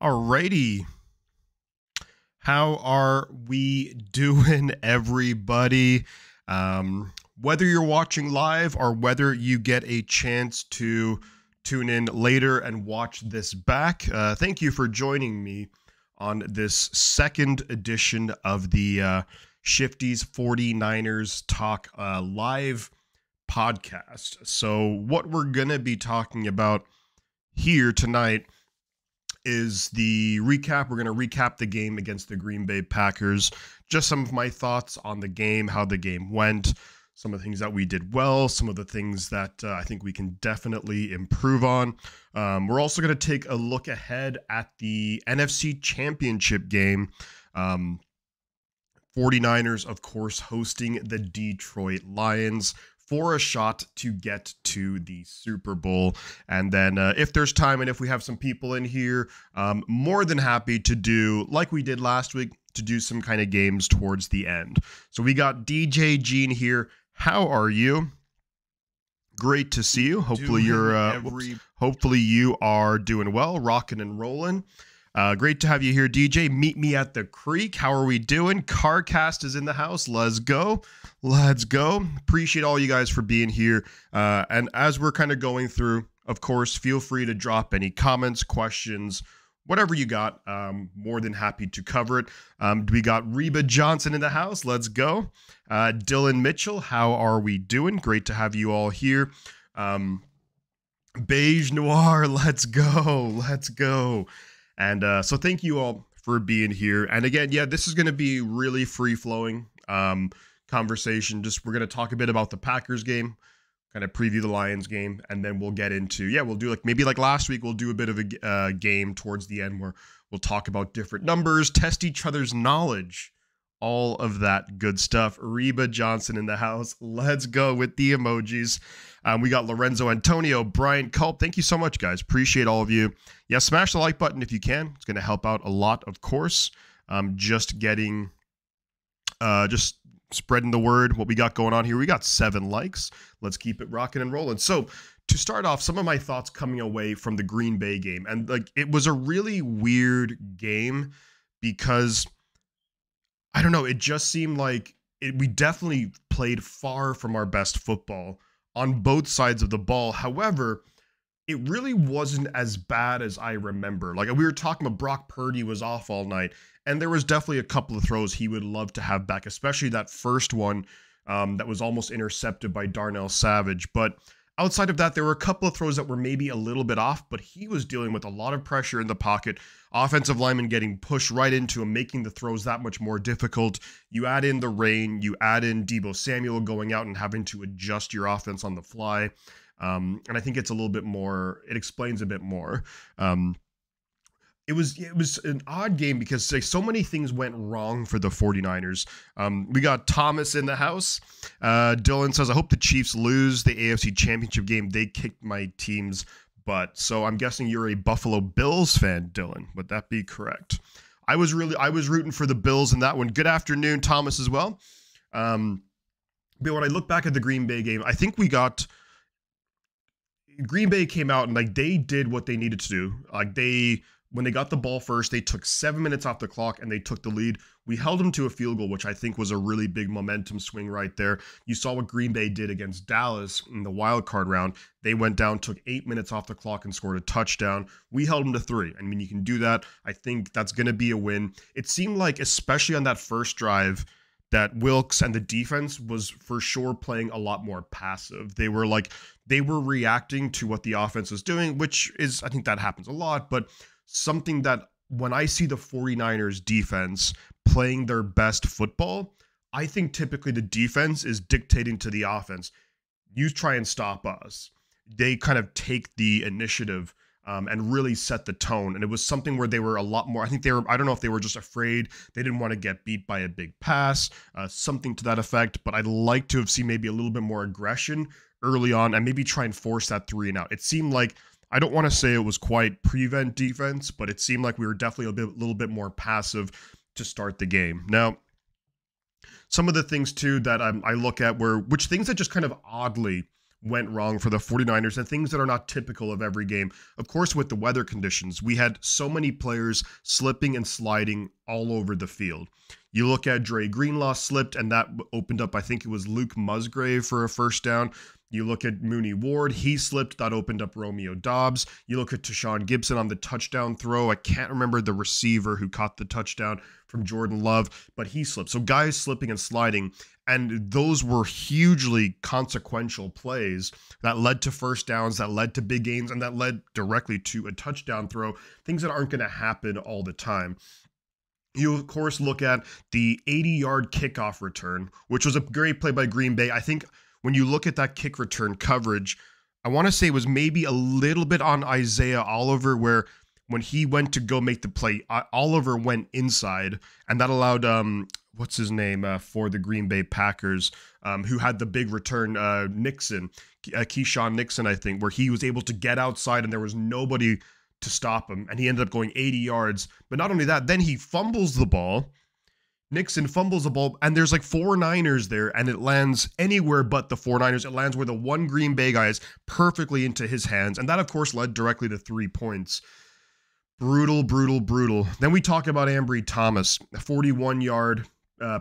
Alrighty. How are we doing, everybody? Whether you're watching live or whether you get a chance to tune in later and watch this back, thank you for joining me on this second edition of the Shifty's 49ers Talk live podcast. So what we're going to be talking about here tonight is the recap. We're going to recap the game against the Green Bay Packers. Just some of my thoughts on the game, how the game went, some of the things that we did well, some of the things that I think we can definitely improve on. We're also going to take a look ahead at the NFC Championship game. 49ers, of course, hosting the Detroit Lions for a shot to get to the Super Bowl. And then if there's time and if we have some people in here, more than happy to do, like we did last week, to do some kind of games towards the end. So we got DJ Gene here. How are you? Great to see you. Hopefully hopefully you are doing well, rocking and rolling. Great to have you here, DJ. Meet me at the creek. How are we doing? CarCast is in the house. Let's go. Let's go. Appreciate all you guys for being here. And as we're kind of going through, of course, feel free to drop any comments, questions, whatever you got. More than happy to cover it. We got Reba Johnson in the house. Let's go. Dylan Mitchell, how are we doing? Great to have you all here. Beige Noir, let's go. Let's go. And so thank you all for being here. And again, yeah, this is going to be really free-flowing conversation. Just we're going to talk a bit about the Packers game, kind of preview the Lions game, and then we'll get into, we'll do maybe like last week, we'll do a bit of a game towards the end where we'll talk about different numbers, test each other's knowledge, all of that good stuff. Reba Johnson in the house. Let's go with the emojis. We got Lorenzo Antonio, Brian Culp. Thank you so much, guys. Appreciate all of you. Yeah, smash the like button if you can. It's going to help out a lot, of course. Just spreading the word, what we got going on here. We got 7 likes. Let's keep it rocking and rolling. So to start off, some of my thoughts coming away from the Green Bay game. And it was a really weird game because, I don't know, it just seemed like we definitely played far from our best football on both sides of the ball. However, it really wasn't as bad as I remember. Like we were talking about, Brock Purdy was off all night, and there was definitely a couple of throws he would love to have back, especially that first one that was almost intercepted by Darnell Savage. But outside of that, there were a couple of throws that were maybe a little bit off, but he was dealing with a lot of pressure in the pocket. Offensive linemen getting pushed right into him, making the throws that much more difficult. You add in the rain, you add in Deebo Samuel going out and having to adjust your offense on the fly. And I think it's a little bit more, it explains a bit more. It was an odd game because so many things went wrong for the 49ers. We got Thomas in the house. Dylan says, I hope the Chiefs lose the AFC Championship game. They kicked my team's butt. So I'm guessing you're a Buffalo Bills fan, Dylan. Would that be correct? I was rooting for the Bills in that one. Good afternoon, Thomas, as well. But when I look back at the Green Bay game, I think Green Bay came out and they did what they needed to do. When they got the ball first, they took 7 minutes off the clock and they took the lead. We held them to a field goal, which I think was a really big momentum swing right there. You saw what Green Bay did against Dallas in the wild card round. They went down, took 8 minutes off the clock and scored a touchdown. We held them to 3. I mean, you can do that. I think that's going to be a win. It seemed like, especially on that first drive, that Wilkes and the defense was for sure playing a lot more passive. They were reacting to what the offense was doing, which is, I think that happens a lot, but something that when I see the 49ers defense playing their best football, I think typically the defense is dictating to the offense. You try and stop us. They kind of take the initiative and really set the tone. And it was something where they were a lot more, I don't know if they were just afraid. They didn't want to get beat by a big pass, something to that effect. But I'd like to have seen maybe a little bit more aggression early on and maybe try and force that 3 and out. It seemed like, I don't want to say it was quite prevent defense, but it seemed like we were definitely a little bit more passive to start the game. Now, some of the things too that I look at which things that just kind of oddly went wrong for the 49ers and things that are not typical of every game. Of course, with the weather conditions, we had so many players slipping and sliding all over the field. You look at Dre Greenlaw slipped, and that opened up, I think it was Luke Musgrave for a first down. You look at Mooney Ward, he slipped, that opened up Romeo Doubs. You look at Tashawn Gibson on the touchdown throw. I can't remember the receiver who caught the touchdown from Jordan Love, but he slipped. So guys slipping and sliding, and those were hugely consequential plays that led to first downs, that led to big gains, and that led directly to a touchdown throw, things that aren't going to happen all the time. You, of course, look at the 80-yard kickoff return, which was a great play by Green Bay. I think when you look at that kick return coverage, I want to say it was maybe a little bit on Isaiah Oliver, where when he went to go make the play, Oliver went inside, and that allowed, what's his name, for the Green Bay Packers, who had the big return, Nixon, Keyshawn Nixon, I think, where he was able to get outside and there was nobody to stop him, and he ended up going 80 yards. But not only that, then he fumbles the ball. Nixon fumbles the ball, and there's like 4 Niners there, and it lands anywhere but the 4 Niners. It lands where the one Green Bay guy is, perfectly into his hands, and that, of course, led directly to 3 points. Brutal, brutal, brutal. Then we talk about Ambry Thomas, a 41-yard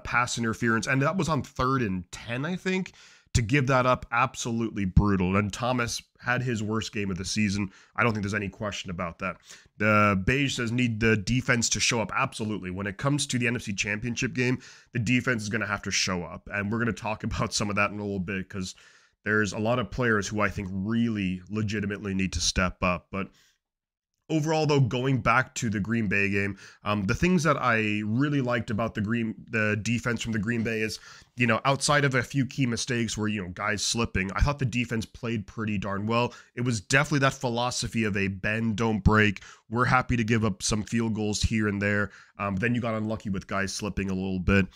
pass interference, and that was on 3rd and 10, I think. To give that up, absolutely brutal. And Thomas had his worst game of the season. I don't think there's any question about that. The Beige says need the defense to show up. Absolutely. When it comes to the NFC Championship game, the defense is going to have to show up. And we're going to talk about some of that in a little bit, because there's a lot of players who I think really legitimately need to step up. But overall, though, going back to the Green Bay game, the things that I really liked about the defense from the Green Bay is, you know, outside of a few key mistakes where, you know, guys slipping, I thought the defense played pretty darn well. It was definitely that philosophy of a bend, don't break. We're happy to give up some field goals here and there. Then you got unlucky with guys slipping a little bit.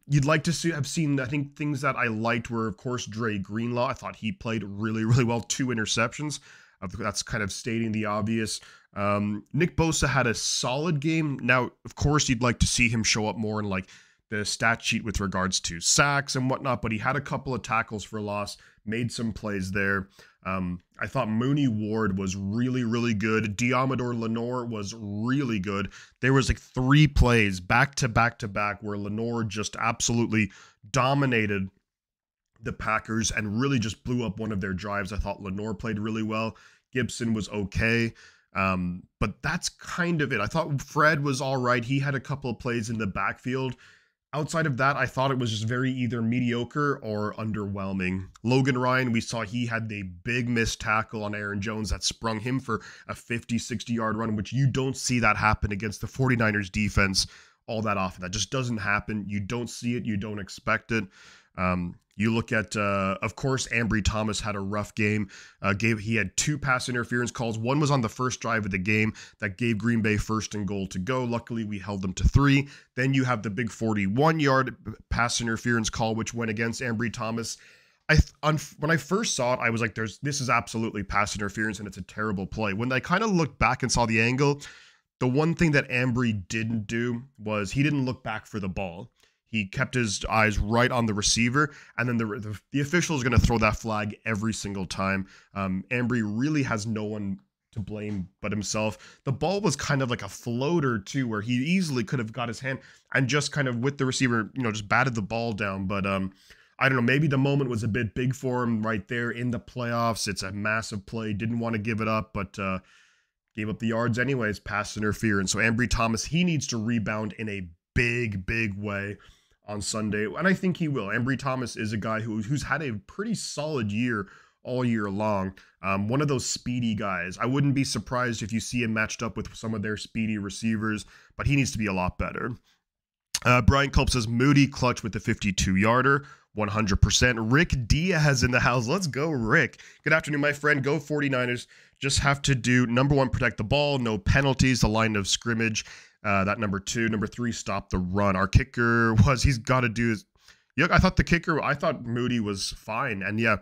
You'd like to have seen, I think, things that I liked were, of course, Dre Greenlaw. I thought he played really, really well. 2 interceptions. That's kind of stating the obvious. Nick Bosa had a solid game. Now, of course, you'd like to see him show up more in like the stat sheet with regards to sacks and whatnot, but he had a couple of tackles for loss, made some plays there. I thought Mooney Ward was really, really good. Diamador Lenore was really good. There was like 3 plays back to back to back where Lenore just absolutely dominated the Packers and really just blew up one of their drives. I thought Lenore played really well. Gibson was okay. But that's kind of it. I thought Fred was all right. He had a couple of plays in the backfield. Outside of that, I thought it was just very either mediocre or underwhelming. Logan Ryan, we saw he had the big missed tackle on Aaron Jones that sprung him for a 50, 60-yard run, which you don't see that happen against the 49ers defense all that often. That just doesn't happen. You don't see it. You don't expect it. You look at, of course, Ambry Thomas had a rough game. He had 2 pass interference calls. One was on the first drive of the game that gave Green Bay 1st and goal to go. Luckily, we held them to 3. Then you have the big 41-yard pass interference call, which went against Ambry Thomas. When I first saw it, I was like, this is absolutely pass interference, and it's a terrible play. When I kind of looked back and saw the angle, the one thing that Ambry didn't do was he didn't look back for the ball. He kept his eyes right on the receiver, and then the official is going to throw that flag every single time. Ambry really has no one to blame but himself. The ball was kind of like a floater, too, where he easily could have got his hand and just kind of with the receiver, you know, just batted the ball down. But I don't know, maybe the moment was a bit big for him right there in the playoffs. It's a massive play. Didn't want to give it up, but gave up the yards anyways, pass interference. So Ambry Thomas, he needs to rebound in a big, big way on Sunday, and I think he will. Ambry Thomas is a guy who's had a pretty solid year all year long. One of those speedy guys. I wouldn't be surprised if you see him matched up with some of their speedy receivers, but he needs to be a lot better. Brian Culp says, Moody clutch with the 52-yarder, 100%. Rick Diaz in the house. Let's go, Rick. Good afternoon, my friend. Go 49ers. Just have to do, number 1, protect the ball, no penalties, the line of scrimmage. That number 2. Number 3, stop the run. Our kicker he's got to do. Yeah, I thought Moody was fine. And yeah,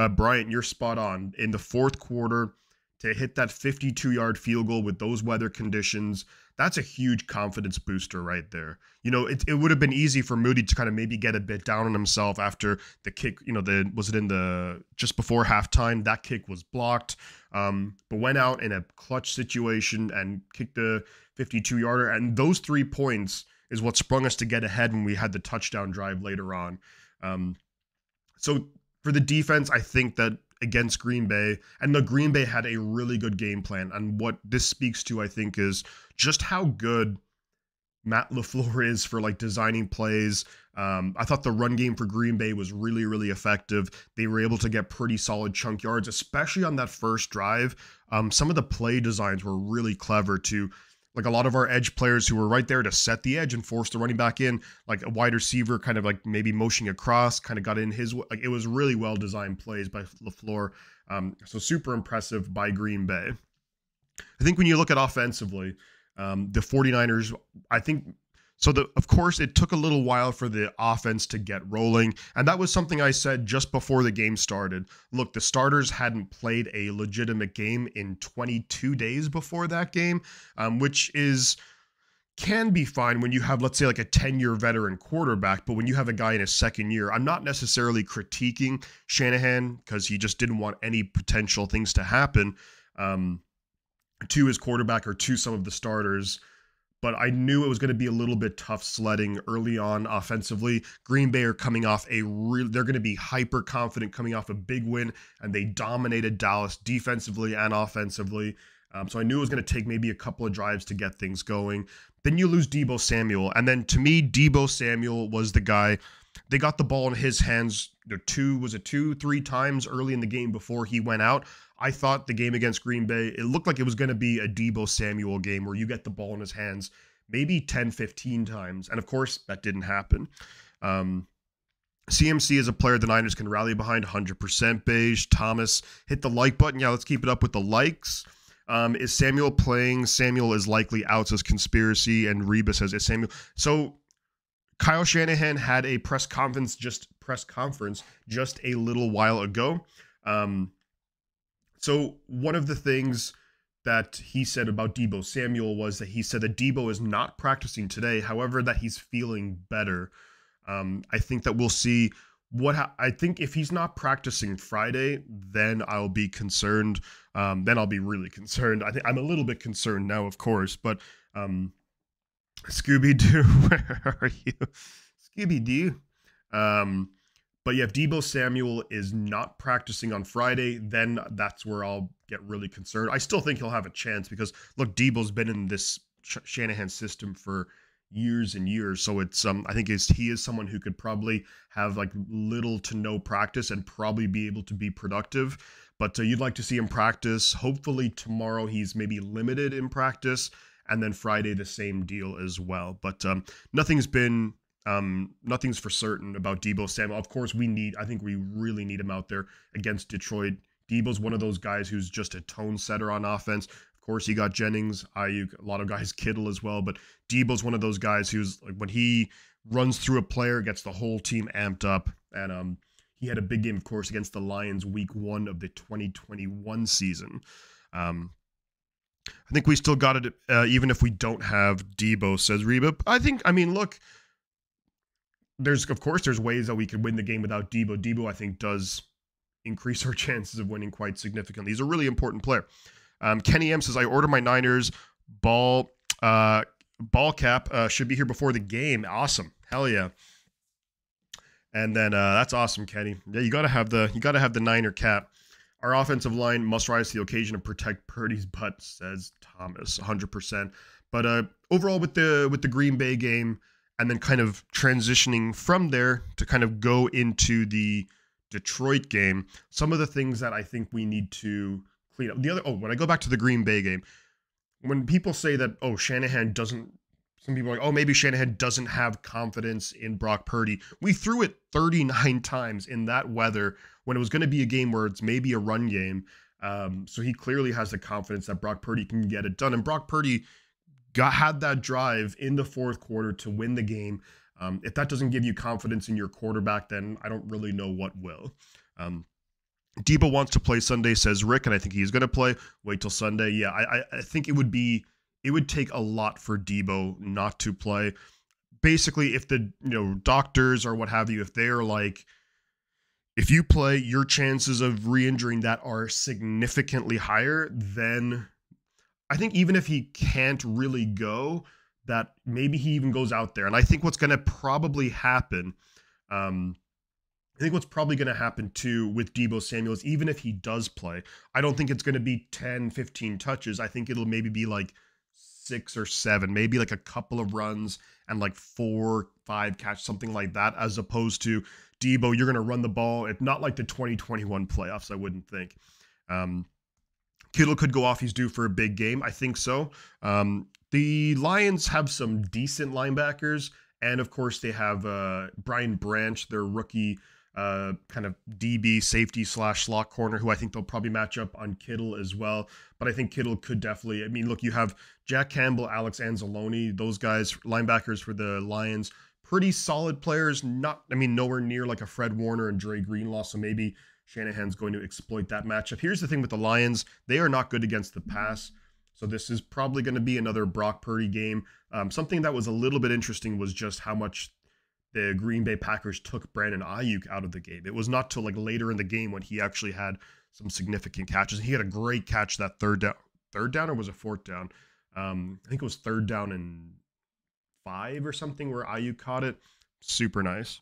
Bryant, you're spot on. In the 4th quarter, to hit that 52-yard field goal with those weather conditions, that's a huge confidence booster right there. You know, it would have been easy for Moody to kind of maybe get a bit down on himself after the kick, you know, was it in the just before halftime? That kick was blocked, but went out in a clutch situation and kicked the 52-yarder. And those 3 points is what sprung us to get ahead when we had the touchdown drive later on. So for the defense, I think that against Green Bay, and the Green Bay had a really good game plan. And what this speaks to, I think, is just how good Matt LaFleur is for like designing plays. I thought the run game for Green Bay was really, really effective. They were able to get pretty solid chunk yards, especially on that first drive. Some of the play designs were really clever too. Like a lot of our edge players who were right there to set the edge and force the running back in, like a wide receiver kind of like maybe motioning across, kind of got in his, like it was really well designed plays by LaFleur. So super impressive by Green Bay. I think when you look at offensively, the 49ers, I think, so of course it took a little while for the offense to get rolling. And that was something I said just before the game started. Look, the starters hadn't played a legitimate game in 22 days before that game, which can be fine when you have, let's say, like a 10-year veteran quarterback. But when you have a guy in his second year, I'm not necessarily critiquing Shanahan because he just didn't want any potential things to happen to his quarterback or to some of the starters. But I knew it was going to be a little bit tough sledding early on offensively. Green Bay are coming off they're going to be hyper confident coming off a big win, and they dominated Dallas defensively and offensively. So I knew it was going to take maybe a couple of drives to get things going. Then you lose Deebo Samuel. And then to me, Deebo Samuel was the guy. They got the ball in his hands 2-3 times early in the game before he went out. I thought the game against Green Bay, it looked like it was going to be a Deebo Samuel game where you get the ball in his hands maybe 10-15 times. And of course, that didn't happen. CMC is a player the Niners can rally behind 100%. Beige, Thomas, hit the like button. Yeah, let's keep it up with the likes. Is Samuel playing? Samuel is likely out, says Conspiracy, and Reba says, is Samuel. So Kyle Shanahan had a press conference just a little while ago. So one of the things that he said about Deebo Samuel was that he said that Deebo is not practicing today, however, that he's feeling better. I think that we'll see I think if he's not practicing Friday, then I'll be concerned. Then I'll be really concerned. I think I'm a little bit concerned now, of course, but Scooby-Doo, where are you? Scooby-Doo. But yeah, if Deebo Samuel is not practicing on Friday, then that's where I'll get really concerned. I still think he'll have a chance because, look, Deebo's been in this Shanahan system for years and years. So it's I think he is someone who could probably have like little to no practice and probably be able to be productive. But you'd like to see him practice. Hopefully tomorrow he's maybe limited in practice, and then Friday the same deal as well. But nothing's for certain about Deebo Samuel. Of course, I think we really need him out there against Detroit. Deebo's one of those guys who's just a tone setter on offense. Of course, you got Jennings, Ayuk, a lot of guys, Kittle as well. But Deebo's one of those guys who's like when he runs through a player, gets the whole team amped up. And he had a big game, of course, against the Lions week 1 of the 2021 season. I think we still got it, even if we don't have Deebo, says Reba. Look, there's ways that we could win the game without Deebo. Deebo, I think, does increase our chances of winning quite significantly. He's a really important player. Kenny M says, I ordered my Niners ball cap. Should be here before the game. Awesome. Hell yeah. And then that's awesome, Kenny. Yeah, you gotta have the Niner cap. Our offensive line must rise to the occasion and protect Purdy's butt, says Thomas, 100%. But overall, with the Green Bay game, and then kind of transitioning from there to kind of go into the Detroit game, some of the things that I think we need to clean up. When I go back to the Green Bay game, when people say that, Shanahan doesn't, some people are like, maybe Shanahan doesn't have confidence in Brock Purdy. We threw it 39 times in that weather when it was going to be a game where it's maybe a run game. So he clearly has the confidence that Brock Purdy can get it done. And Brock Purdy had that drive in the fourth quarter to win the game. If that doesn't give you confidence in your quarterback, then I don't really know what will. Debo wants to play Sunday, says Rick, and I think he's going to play. Wait till Sunday. Yeah, I think it would take a lot for Debo not to play. Basically, if the doctors or what have you, if they're like, if you play, your chances of re-injuring that are significantly higher, then I think even if he can't really go, that maybe he even goes out there. And I think what's going to probably happen, too with Deebo Samuels, even if he does play, I don't think it's going to be 10, 15 touches. I think it'll maybe be like 6 or 7, maybe like a couple of runs and like 4, 5 catch, something like that, as opposed to Debo, you're going to run the ball. It's not like the 2021 playoffs, I wouldn't think. Kittle could go off. He's due for a big game. I think so. The Lions have some decent linebackers. And, of course, they have Brian Branch, their rookie kind of DB safety / slot corner, who I think they'll probably match up on Kittle as well. But I think Kittle could definitely, I mean, look, you have Jack Campbell, Alex Anzalone, those guys, linebackers for the Lions, pretty solid players, nowhere near like a Fred Warner and Dre Greenlaw, so maybe Shanahan's going to exploit that matchup. Here's the thing with the Lions, they are not good against the pass, so this is probably going to be another Brock Purdy game. Something that was a little bit interesting was just how much the Green Bay Packers took Brandon Ayuk out of the game. It was not till like later in the game when he actually had some significant catches. He had a great catch that third down, or was it fourth down? I think it was third down and 5 or something where Ayuk caught it. Super nice.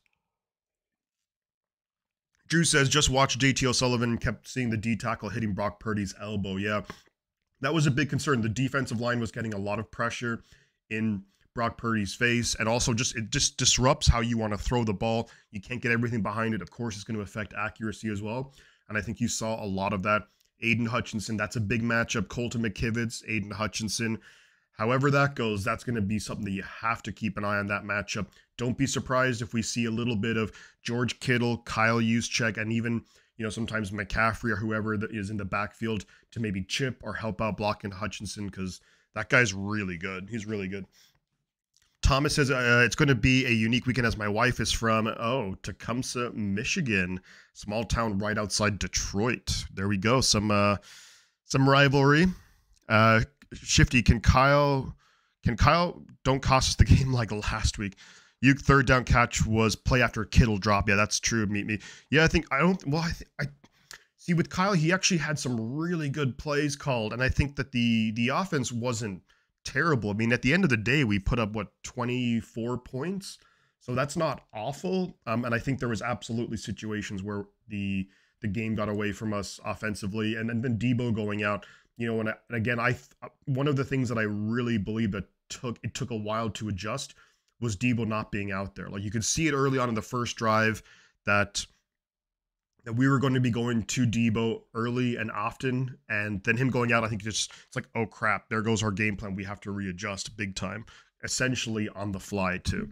Drew says, just watch JT O'Sullivan, kept seeing the D tackle hitting Brock Purdy's elbow. Yeah, that was a big concern. The defensive line was getting a lot of pressure in Brock Purdy's face, and also it just disrupts how you want to throw the ball. You can't get everything behind it. Of course, it's going to affect accuracy as well, and I think you saw a lot of that. Aiden Hutchinson, that's a big matchup. Colton McKivitz, Aiden Hutchinson. However that goes, that's going to be something that you have to keep an eye on, that matchup. Don't be surprised if we see a little bit of George Kittle, Kyle Juszczyk, and even, sometimes McCaffrey or whoever that is in the backfield to maybe chip or help out blocking Hutchinson, because that guy's really good. He's really good. Thomas says, it's going to be a unique weekend as my wife is from, Tecumseh, Michigan. Small town right outside Detroit. There we go. Some rivalry. Shifty, can Kyle don't cost us the game like last week? Uke third down catch was play after Kittle drop. Yeah, that's true. Meet me. Yeah, I see with Kyle, he actually had some really good plays called, and I think that the offense wasn't terrible. I mean, at the end of the day, we put up 24 points, so that's not awful. And I think there was absolutely situations where the game got away from us offensively, and then Debo going out. And again, one of the things that I really believe that took a while to adjust was Debo not being out there. Like, you could see it early on in the first drive that we were going to be going to Debo early and often, and then him going out, I think it's like, oh crap, there goes our game plan. We have to readjust big time, essentially on the fly too.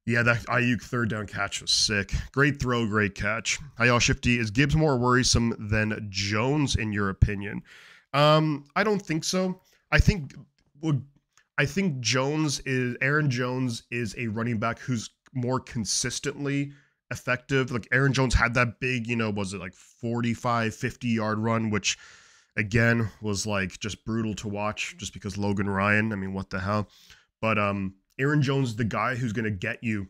Yeah, that Ayuk third down catch was sick. Great throw, great catch. Hi, y'all. Shifty, is Gibbs more worrisome than Jones in your opinion? I don't think so. I think Aaron Jones is a running back who's more consistently effective. Like, Aaron Jones had that big, was it like 45, 50-yard run, which again was like just brutal to watch just because Logan Ryan, I mean, what the hell? But Aaron Jones is the guy who's going to get you,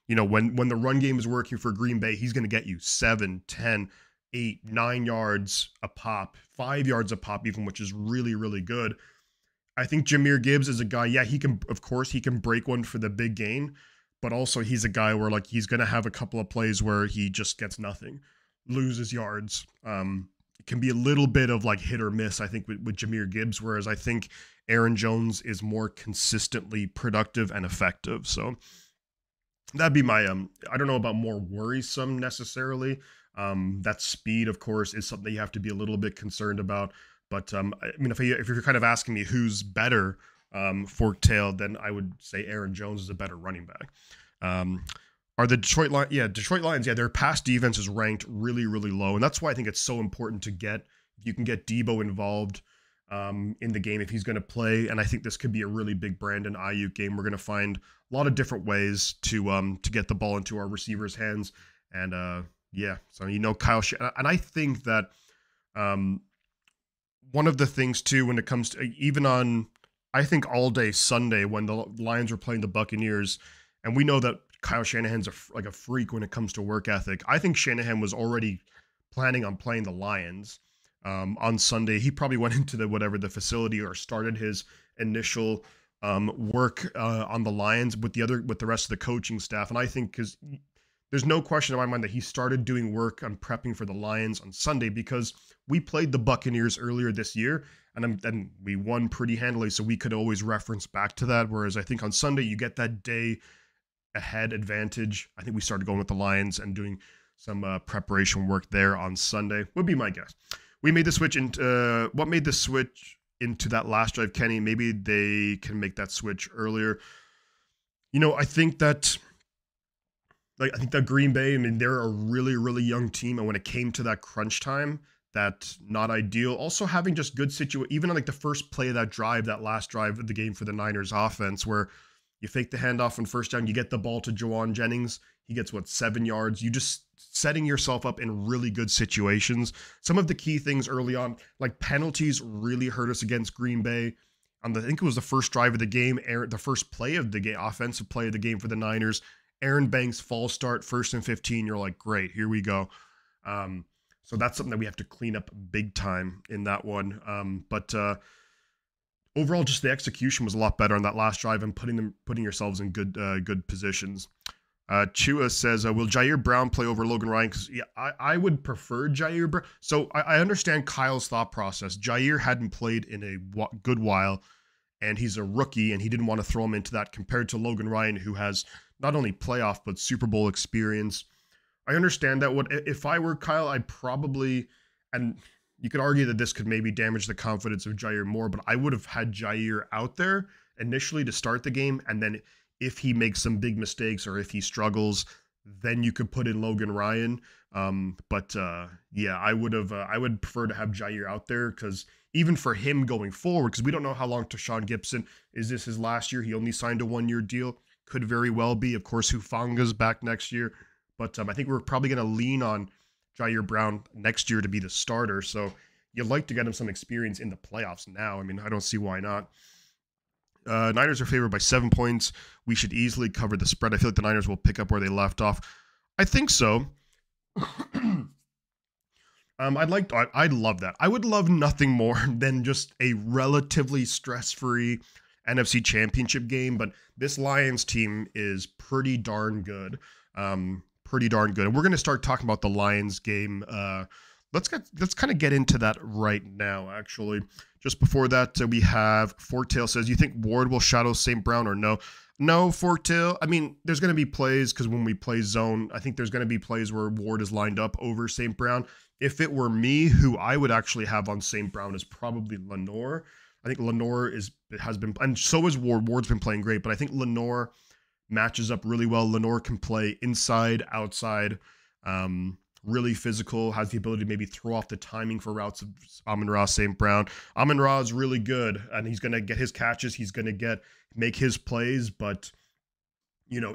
when the run game is working for Green Bay, he's going to get you 7, 10, 8, 9 yards a pop, 5 yards a pop even, which is really, really good. I think Jahmyr Gibbs is a guy, yeah, he can break one for the big gain, but also he's a guy where, like, he's going to have a couple of plays where he just gets nothing, loses yards. It can be a little bit of like hit or miss, I think, with Jahmyr Gibbs, whereas I think Aaron Jones is more consistently productive and effective. So that'd be my, I don't know about more worrisome necessarily. That speed, of course, is something you have to be a little bit concerned about. But I mean, if you're kind of asking me who's better, fork-tailed, then I would say Aaron Jones is a better running back. Are the Detroit Lions? Yeah, Detroit Lions. Yeah, their pass defense is ranked really, really low, and that's why I think it's so important to if you can get Debo involved in the game if he's going to play. And I think this could be a really big Brandon Ayuk game. We're going to find a lot of different ways to get the ball into our receivers' hands, and Yeah. So, Kyle, and I think that um, one of the things too, when it comes to even on, I think all day Sunday when the Lions were playing the Buccaneers, and we know that Kyle Shanahan's like a freak when it comes to work ethic. I think Shanahan was already planning on playing the Lions on Sunday. He probably went into the facility or started his initial work on the Lions with the rest of the coaching staff. And I think because there's no question in my mind that he started doing work on prepping for the Lions on Sunday because we played the Buccaneers earlier this year and we won pretty handily. So we could always reference back to that. Whereas I think on Sunday, you get that day ahead advantage. I think we started going with the Lions and doing some preparation work there on Sunday would be my guess. We made the switch into what made the switch into that last drive, Kenny. Maybe they can make that switch earlier. I think that Green Bay, I mean, they're a really, really young team. And when it came to that crunch time, that's not ideal. Also having just good even on like the first play of that drive, that last drive of the game for the Niners offense, where you fake the handoff on first down, you get the ball to Jawan Jennings. He gets 7 yards. You just setting yourself up in really good situations. Some of the key things early on, like penalties really hurt us against Green Bay. I think it was the first drive of the game, the first play of the game, offensive play of the game for the Niners. Aaron Banks false start, 1st and 15. You're like, great, here we go. So that's something that we have to clean up big time in that one. But overall, just the execution was a lot better on that last drive and putting yourselves in good positions. Chua says, will Jair Brown play over Logan Ryan? Because I would prefer Jair Brown. So I understand Kyle's thought process. Jair hadn't played in a good while, and he's a rookie, and he didn't want to throw him into that compared to Logan Ryan, who has not only playoff, but Super Bowl experience. I understand that. If I were Kyle, I'd probably, and you could argue that this could maybe damage the confidence of Jair more, but I would have had Jair out there initially to start the game, and then if he makes some big mistakes or if he struggles, then you could put in Logan Ryan. Yeah, I would prefer to have Jair out there because even for him going forward, because we don't know how long Tashawn Gibson, is this his last year? He only signed a 1-year deal. Could very well be. Of course, Hufanga's back next year. But I think we're probably going to lean on Jair Brown next year to be the starter. So you'd like to get him some experience in the playoffs now. I mean, I don't see why not. Niners are favored by 7 points. We should easily cover the spread. I feel like the Niners will pick up where they left off. I think so. I'd love that. I would love nothing more than just a relatively stress-free NFC Championship game, but this Lions team is pretty darn good. And we're going to start talking about the Lions game. Let's kind of get into that right now, actually. Just before that, we have Fortail says, you think Ward will shadow St. Brown or no? No, Fortail. I mean, there's going to be plays because when we play zone, I think there's going to be plays where Ward is lined up over St. Brown. If it were me, who I would actually have on St. Brown is probably Lenore. I think Lenore has been, and so is Ward. Ward's been playing great, but I think Lenore matches up really well. Lenore can play inside, outside, really physical, has the ability to maybe throw off the timing for routes of Amon-Ra St. Brown. Amon-Ra is really good, and he's going to get his catches. He's going to make his plays, but you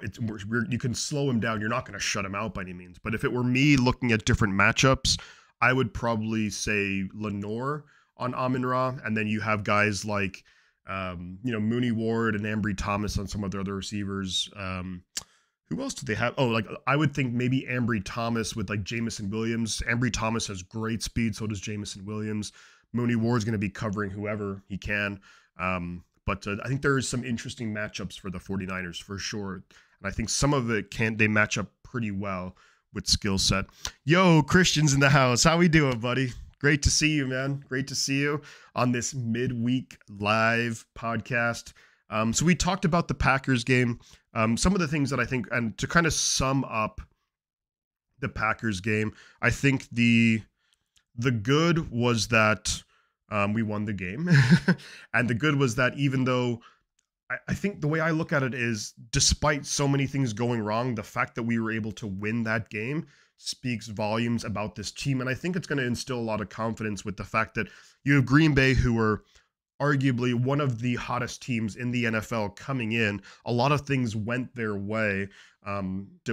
can slow him down. You're not going to shut him out by any means. But if it were me looking at different matchups, I would probably say Lenore on Amon-Ra, and then you have guys like Mooney Ward and Ambry Thomas on some of their other receivers. Who else do they have? Oh, like I would think maybe Ambry Thomas with like Jamison Williams. Ambry Thomas has great speed, so does Jamison Williams. Mooney Ward's going to be covering whoever he can. But I think there is some interesting matchups for the 49ers for sure. And I think some of it they match up pretty well with skill set. Yo, Christian's in the house. How we doing, buddy? Great to see you, man. Great to see you on this midweek live podcast. So we talked about the Packers game. Some of the things that I think, and to kind of sum up the Packers game, I think the good was that we won the game. And the good was that even though I think the way I look at it is, despite so many things going wrong, the fact that we were able to win that game speaks volumes about this team. And I think it's going to instill a lot of confidence with the fact that you have Green Bay, who are arguably one of the hottest teams in the NFL coming in. A lot of things went their way. A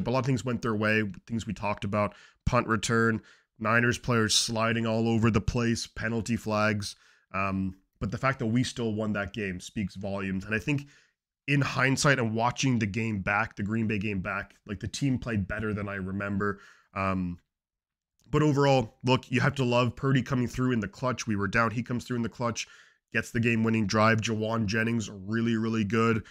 lot of things went their way, things we talked about, punt return, Niners players sliding all over the place, penalty flags. But the fact that we still won that game speaks volumes. And I think in hindsight and watching the game back, the Green Bay game back, like the team played better than I remember. But overall, look, you have to love Purdy coming through in the clutch. We were down. He comes through in the clutch, gets the game-winning drive. Jawan Jennings, really, really good.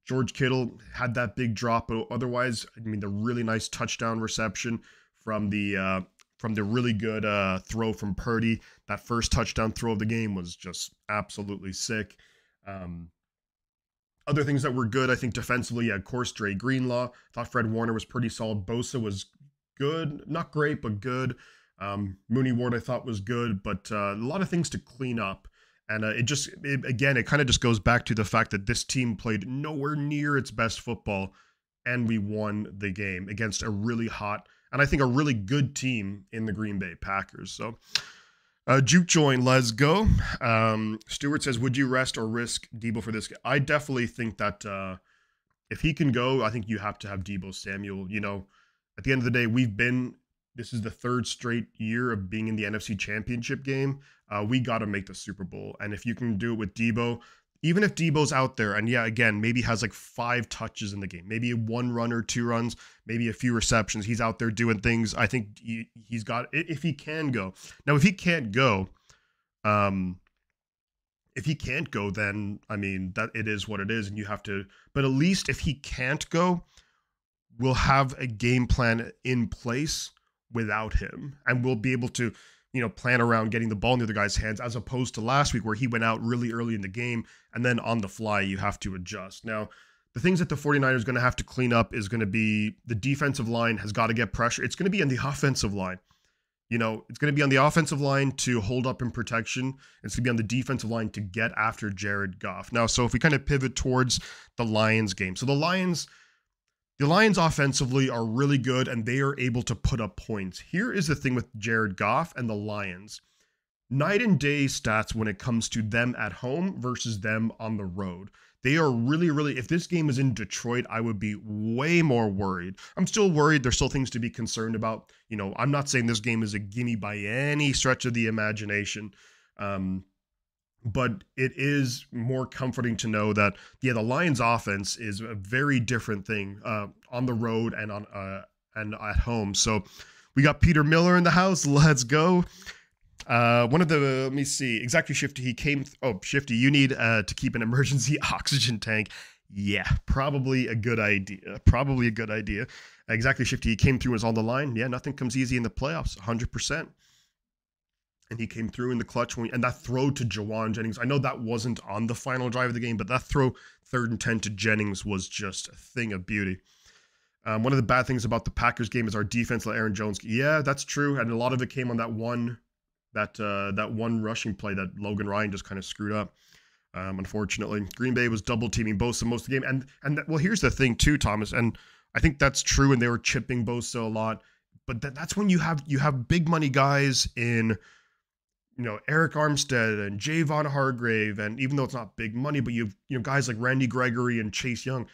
George Kittle had that big drop, but otherwise, I mean, the really nice touchdown reception from the really good throw from Purdy. That first touchdown throw of the game was just absolutely sick. Other things that were good, I think defensively, yeah, of course, Dre Greenlaw. Thought Fred Warner was pretty solid. Bosa was good, not great, but good. Mooney Ward I thought was good, but a lot of things to clean up. And it kind of just goes back to the fact that this team played nowhere near its best football, and we won the game against a really hot, and I think a really good team in the Green Bay Packers. So, Juke Join, let's go. Stewart says, would you rest or risk Debo for this? I definitely think that if he can go, I think you have to have Debo Samuel. You know, at the end of the day, this is the third straight year of being in the NFC Championship game. We got to make the Super Bowl. And if you can do it with Debo, even if Debo's out there and yeah, again, maybe has like 5 touches in the game, maybe 1 run or 2 runs, maybe a few receptions, he's out there doing things. I think he's got it if he can go. Now, if he can't go, then I mean, that it is what it is and you have to, but at least if he can't go, we'll have a game plan in place without him, and we'll be able to, you know, plan around getting the ball in the other guy's hands, as opposed to last week where he went out really early in the game and then on the fly you have to adjust. Now, the things that the 49ers are going to have to clean up is going to be the defensive line has got to get pressure. It's going to be on the offensive line. You know, it's going to be on the offensive line to hold up in protection. It's going to be on the defensive line to get after Jared Goff. Now, so if we kind of pivot towards the Lions game. So the Lions offensively are really good, and they are able to put up points. Here is the thing with Jared Goff and the Lions. Night and day stats when it comes to them at home versus them on the road. They are really, really, if this game is in Detroit, I would be way more worried. I'm still worried. There's still things to be concerned about. You know, I'm not saying this game is a gimme by any stretch of the imagination. But it is more comforting to know that, yeah, the Lions offense is a very different thing on the road and and at home. So we got Peter Miller in the house. Let's go. Let me see. Exactly, Shifty. Shifty, you need to keep an emergency oxygen tank. Yeah, probably a good idea. Exactly, Shifty. He came through and was on the line. Yeah, nothing comes easy in the playoffs. 100%. And he came through in the clutch. And that throw to Jawan Jennings, I know that wasn't on the final drive of the game, but that throw 3rd and 10 to Jennings was just a thing of beauty. One of the bad things about the Packers game is our defense let Aaron Jones. Yeah, that's true. And a lot of it came on that one rushing play that Logan Ryan just kind of screwed up. Unfortunately, Green Bay was double teaming Bosa most of the game. And well, here's the thing too, Thomas, and I think that's true. And they were chipping Bosa a lot, but that's when you have big money guys in, you know, Eric Armstead and Javon Hargrave, and even though it's not big money, but you know guys like Randy Gregory and Chase Young,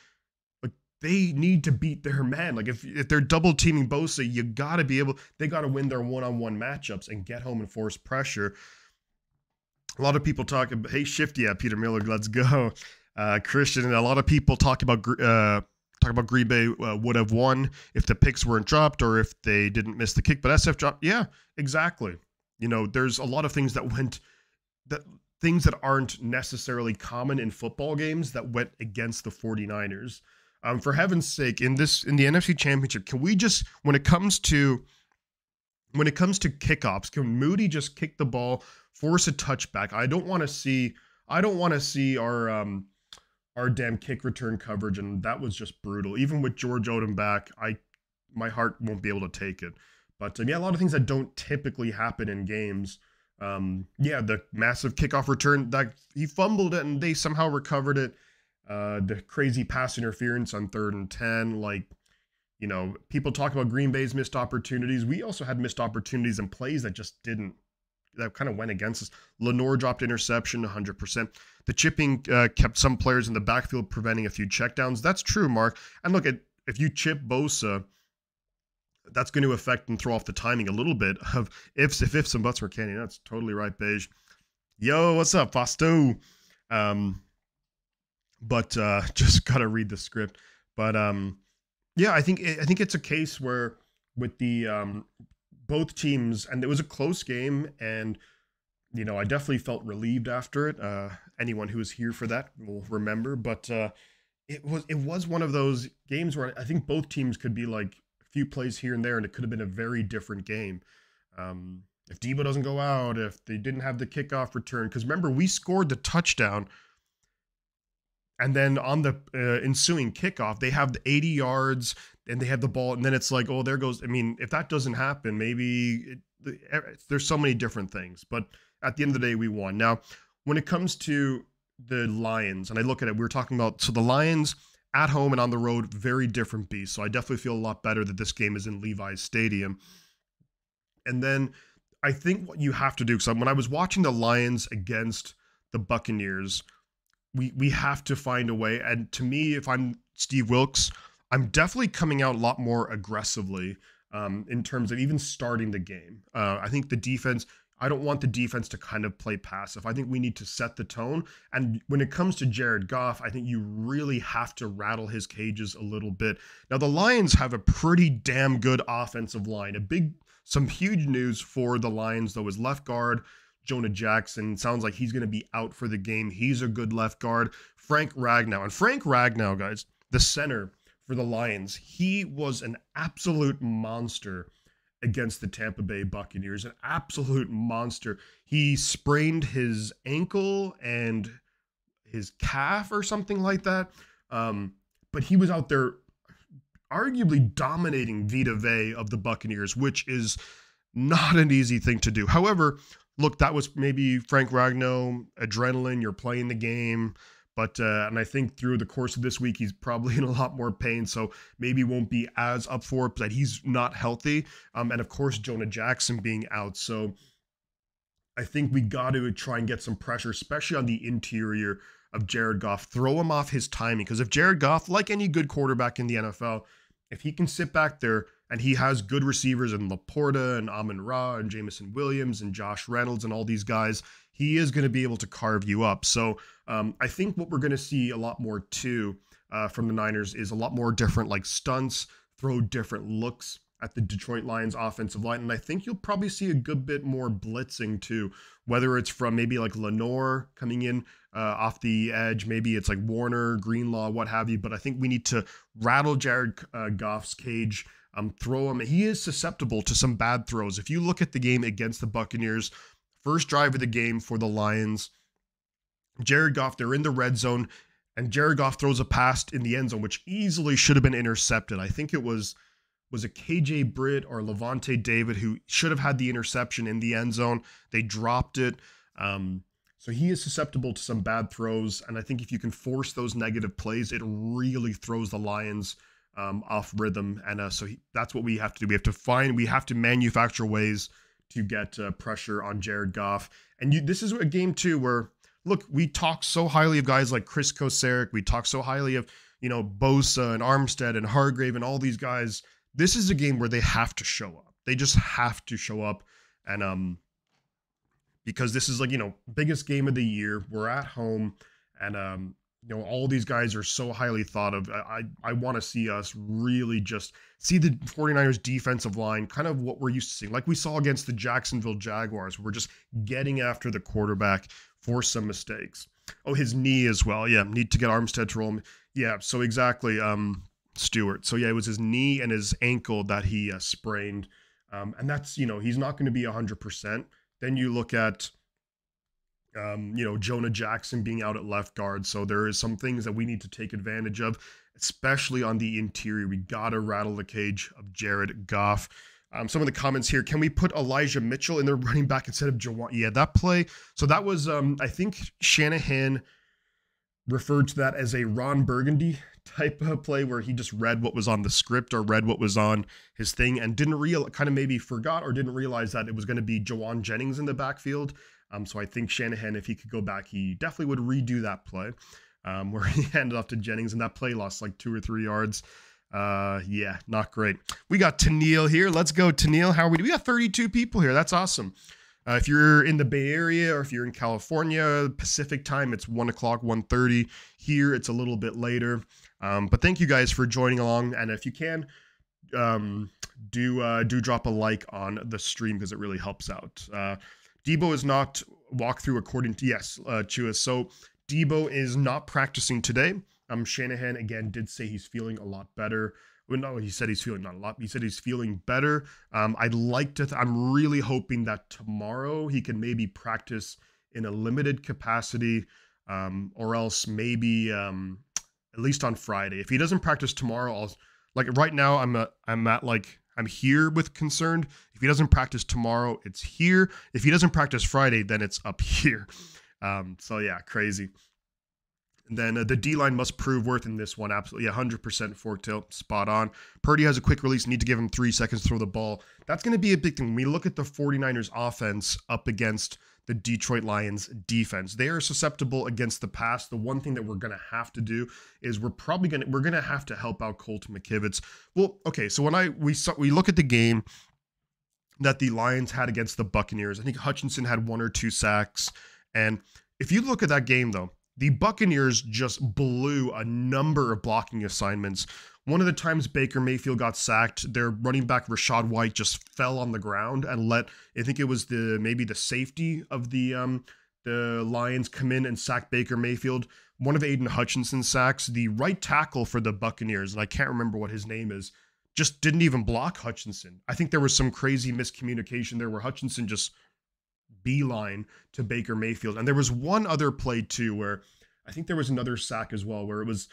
like they need to beat their man. Like if they're double teaming Bosa, they got to win their one-on-one matchups and get home and force pressure. A lot of people talk about, hey, Shifty, yeah, Peter Miller, let's go. Christian, and a lot of people talk about Green Bay would have won if the picks weren't dropped or if they didn't miss the kick, but SF dropped. Yeah, exactly. You know, there's a lot of things things that aren't necessarily common in football games that went against the 49ers. For heaven's sake, in the NFC Championship, can we just, when it comes to kickoffs, can Moody just kick the ball, force a touchback? I don't want to see our damn kick return coverage, and that was just brutal. Even with George Odom back, my heart won't be able to take it. But yeah, a lot of things that don't typically happen in games. Yeah, the massive kickoff return, that he fumbled it and they somehow recovered it. The crazy pass interference on 3rd and 10. Like, you know, people talk about Green Bay's missed opportunities. We also had missed opportunities and plays that just didn't that kind of went against us. Lenore dropped interception 100%. The chipping kept some players in the backfield, preventing a few checkdowns. That's true, Mark. And look, if you chip Bosa, that's going to affect and throw off the timing a little bit of ifs and buts for Kenny. That's totally right, Beige. Yo, what's up, Fasto? But just gotta read the script. But yeah, I think it's a case where with the both teams, and it was a close game, and you know, I definitely felt relieved after it. Anyone who was here for that will remember, but it was one of those games where I think both teams could be like a few plays here and there, and it could have been a very different game. If Debo doesn't go out, if they didn't have the kickoff return, because remember, we scored the touchdown, and then on the ensuing kickoff, they have the 80 yards, and they have the ball, and then it's like, oh, there goes. I mean, if that doesn't happen, maybe there's so many different things, but at the end of the day, we won. Now, when it comes to the Lions, and I look at it, we were talking about, so the Lions at home and on the road, very different beasts. So I definitely feel a lot better that this game is in Levi's Stadium. And then I think what you have to do, because when I was watching the Lions against the Buccaneers, we have to find a way. And to me, if I'm Steve Wilkes, I'm definitely coming out a lot more aggressively in terms of even starting the game. I think the defense, I don't want the defense to kind of play passive. I think we need to set the tone. And when it comes to Jared Goff, I think you really have to rattle his cages a little bit. Now, the Lions have a pretty damn good offensive line. Some huge news for the Lions, though, is left guard Jonah Jackson. Sounds like he's going to be out for the game. He's a good left guard. Frank Ragnow. And Frank Ragnow, guys, the center for the Lions, he was an absolute monster against the Tampa Bay Buccaneers, an absolute monster. He sprained his ankle and his calf or something like that. But he was out there arguably dominating Vita Vea of the Buccaneers, which is not an easy thing to do. However, look, that was maybe Frank Ragnow, adrenaline, you're playing the game. But, and I think through the course of this week, he's probably in a lot more pain, so maybe won't be as up for it, but he's not healthy. And of course, Jonah Jackson being out. So I think we got to try and get some pressure, especially on the interior of Jared Goff. Throw him off his timing, because if Jared Goff, like any good quarterback in the NFL, if he can sit back there and he has good receivers in Laporta and Amon-Ra and Jameson Williams and Josh Reynolds and all these guys, he is going to be able to carve you up. So I think what we're going to see a lot more too from the Niners is a lot more different like stunts, throw different looks at the Detroit Lions offensive line. And I think you'll probably see a good bit more blitzing too, whether it's from maybe like Lenore coming in off the edge, maybe it's like Warner, Greenlaw, what have you. But I think we need to rattle Jared Goff's cage, throw him. He is susceptible to some bad throws. If you look at the game against the Buccaneers, first drive of the game for the Lions, Jared Goff, they're in the red zone, and Jared Goff throws a pass in the end zone, which easily should have been intercepted. I think it was it KJ Britt or Levante David who should have had the interception in the end zone. They dropped it. So he is susceptible to some bad throws, and I think if you can force those negative plays, it really throws the Lions off rhythm. And that's what we have to do. We have to manufacture ways to get pressure on Jared Goff. And this is a game too where, look, we talk so highly of guys like Chris Kosaric. We talk so highly of, Bosa and Armstead and Hargrave and all these guys. This is a game where they have to show up. They just have to show up. And because this is like, biggest game of the year. We're at home, and all these guys are so highly thought of. I want to see us really just see the 49ers defensive line, kind of what we're used to seeing, like we saw against the Jacksonville Jaguars. We're just getting after the quarterback for some mistakes. Oh, his knee as well. Yeah, need to get Armstead to roll him. Yeah, so exactly, Stewart. So yeah, it was his knee and his ankle that he sprained. And that's, he's not going to be 100%. Then you look at, Jonah Jackson being out at left guard. So there is some things that we need to take advantage of, especially on the interior. We got to rattle the cage of Jared Goff. Some of the comments here, can we put Elijah Mitchell in the running back instead of Jawan? Yeah, that play. So that was, I think Shanahan referred to that as a Ron Burgundy type of play where he just read what was on the script or read what was on his thing and didn't kind of maybe forgot or didn't realize that it was going to be Jawan Jennings in the backfield. So I think Shanahan, if he could go back, he definitely would redo that play where he handed off to Jennings, and that play lost like 2 or 3 yards. Yeah, not great. We got Tennille here. Let's go, Tennille. How are we? We got 32 people here. That's awesome. If you're in the Bay Area or if you're in California, Pacific time, it's 1 o'clock, 1:30. Here, it's a little bit later. But thank you guys for joining along. And if you can, do drop a like on the stream because it really helps out. Debo is not walkthrough according to, yes, Chua. So Debo is not practicing today. Shanahan, again, did say he's feeling a lot better. Well, no, he said he's feeling not a lot. He said he's feeling better. I'd like to, I'm really hoping that tomorrow he can maybe practice in a limited capacity, or else maybe at least on Friday. If he doesn't practice tomorrow, I'll, like right now, I'm here with concerned. If he doesn't practice tomorrow, it's here. If he doesn't practice Friday, then it's up here. So yeah, crazy. And then the D-line must prove worth in this one. Absolutely, 100% fork tail, spot on. Purdy has a quick release. Need to give him 3 seconds to throw the ball. That's going to be a big thing. When we look at the 49ers offense up against the Detroit Lions defense, they are susceptible against the pass. The one thing that we're going to have to do is we're going to have to help out Colt McKivitz. Well, okay, so when we look at the game that the Lions had against the Buccaneers, I think Hutchinson had 1 or 2 sacks. And if you look at that game, though, the Buccaneers just blew a number of blocking assignments. One of the times Baker Mayfield got sacked, their running back Rachaad White just fell on the ground and let, I think it was maybe the safety of the Lions come in and sack Baker Mayfield. One of Aiden Hutchinson's sacks, the right tackle for the Buccaneers, and I can't remember what his name is, just didn't even block Hutchinson. I think there was some crazy miscommunication there where Hutchinson just beeline to Baker Mayfield. And there was one other play too where I think there was another sack as well where it was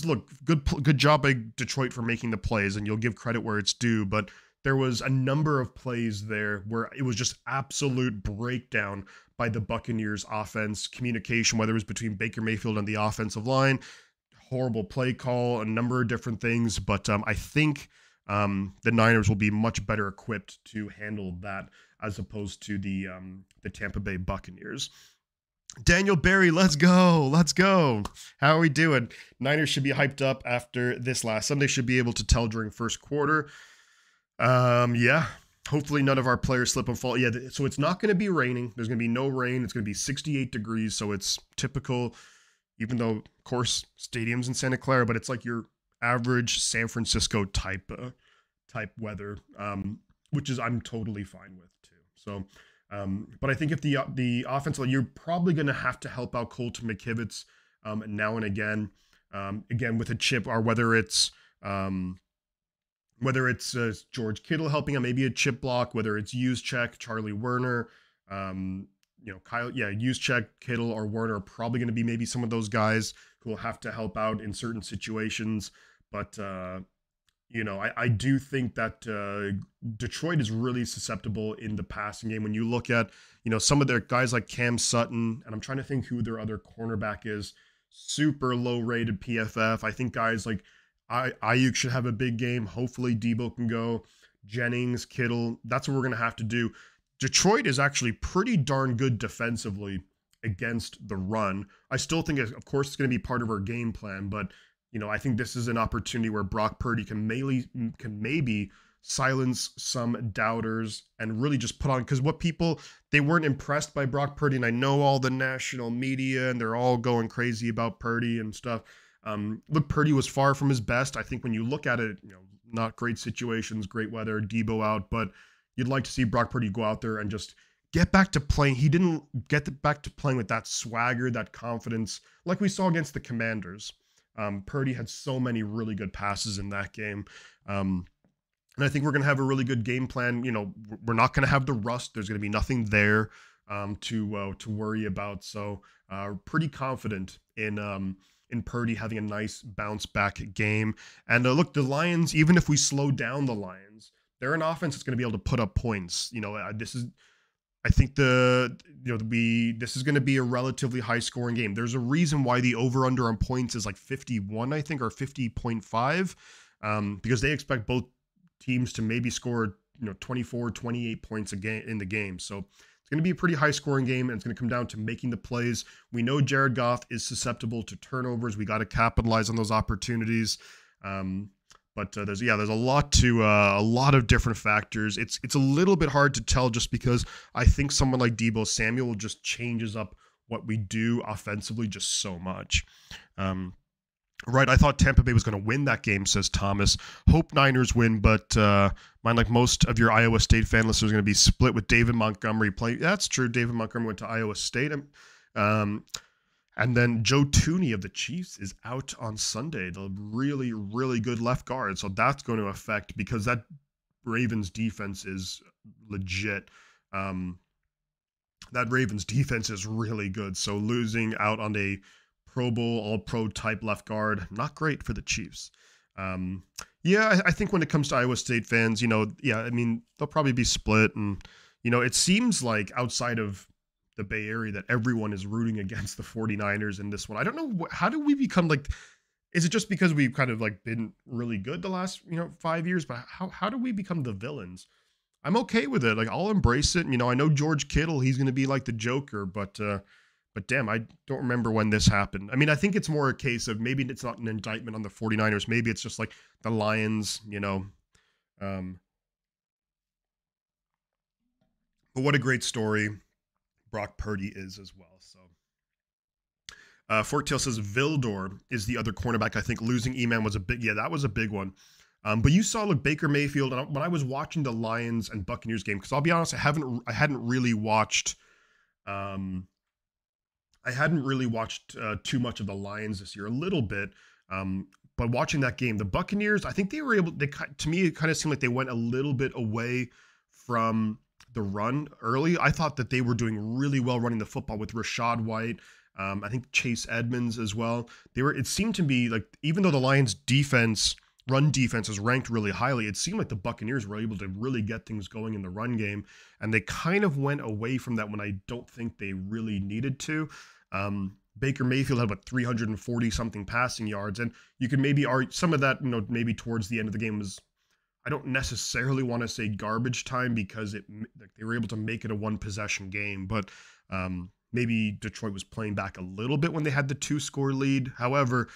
look, good job by Detroit for making the plays, and you'll give credit where it's due, but there was a number of plays there where it was just absolute breakdown by the Buccaneers offense, communication, whether it was between Baker Mayfield and the offensive line, horrible play call, a number of different things, but I think the Niners will be much better equipped to handle that as opposed to the Tampa Bay Buccaneers. Daniel Berry, let's go. Let's go. How are we doing? Niners should be hyped up after this last Sunday. Should be able to tell during first quarter. Yeah. Hopefully none of our players slip and fall. Yeah, so it's not going to be raining. There's going to be no rain. It's going to be 68 degrees, so it's typical, even though, of course, stadium's in Santa Clara, but it's like your average San Francisco type weather, which is I'm totally fine with too. So, but I think if the offensive, you're probably going to have to help out Colt McKivitz now and again, again with a chip, or whether it's George Kittle helping out, maybe a chip block, whether it's Juszczyk, Charlie Werner, Kyle, Juszczyk, Kittle, or Werner are probably going to be maybe some of those guys who will have to help out in certain situations. But I do think that Detroit is really susceptible in the passing game. When you look at, some of their guys like Cam Sutton, and I'm trying to think who their other cornerback is, super low rated PFF. I think guys like Ayuk should have a big game. Hopefully Debo can go. Jennings, Kittle, that's what we're going to have to do. Detroit is actually pretty darn good defensively against the run. I still think, of course, it's going to be part of our game plan, but I think this is an opportunity where Brock Purdy can maybe silence some doubters and really just put on, because they weren't impressed by Brock Purdy, and I know all the national media and they're all going crazy about Purdy and stuff. Look, Purdy was far from his best. I think when you look at it, not great situations, great weather, Debo out, but you'd like to see Brock Purdy go out there and just get back to playing. He didn't get back to playing with that swagger, that confidence, like we saw against the Commanders. Purdy had so many really good passes in that game. And I think we're going to have a really good game plan. We're not going to have the rust. There's going to be nothing there to worry about. So pretty confident in Purdy having a nice bounce back game. And look, the Lions, even if we slow down the Lions, they're an offense that's going to be able to put up points. I think this is going to be a relatively high scoring game. There's a reason why the over under on points is like 51, I think, or 50.5, because they expect both teams to maybe score 24, 28 points a game in the game. So it's going to be a pretty high scoring game, and it's going to come down to making the plays. We know Jared Goff is susceptible to turnovers. We got to capitalize on those opportunities. But there's a a lot of different factors. It's a little bit hard to tell just because I think someone like Deebo Samuel just changes up what we do offensively just so much. Right, I thought Tampa Bay was going to win that game, says Thomas. Hope Niners win, but mine, like most of your Iowa State fan listeners, are going to be split with David Montgomery playing. That's true. David Montgomery went to Iowa State. And then Joe Tooney of the Chiefs is out on Sunday, the really, really good left guard. So that's going to affect, because that Ravens defense is legit. That Ravens defense is really good. So losing out on a Pro Bowl, All-Pro type left guard, not great for the Chiefs. I think when it comes to Iowa State fans, they'll probably be split. And, it seems like outside of the Bay Area that everyone is rooting against the 49ers in this one. I don't know, how do we become like, is it just because we've kind of like been really good the last 5 years, but how do we become the villains? I'm okay with it. Like, I'll embrace it. I know George Kittle, he's going to be like the Joker, but damn, I don't remember when this happened. I mean, I think it's more a case of maybe it's not an indictment on the 49ers. Maybe it's just like the Lions, but what a great story Brock Purdy is as well. So Forktail says Vildor is the other cornerback. I think losing E-Man was that was a big one. But you saw Baker Mayfield, and when I was watching the Lions and Buccaneers game, because I'll be honest, I hadn't really watched too much of the Lions this year, a little bit. But watching that game, the Buccaneers, I think to me, it kind of seemed like they went a little bit away from the run early. I thought that they were doing really well running the football with Rashad White. I think Chase Edmonds as well. It seemed to be like, even though the Lions run defense is ranked really highly, it seemed like the Buccaneers were able to really get things going in the run game. And they kind of went away from that when I don't think they really needed to. Baker Mayfield had about 340 something passing yards. And you could maybe argue some of that, maybe towards the end of the game was, I don't necessarily want to say garbage time, because they were able to make it a one possession game, but maybe Detroit was playing back a little bit when they had the 2-score lead. However,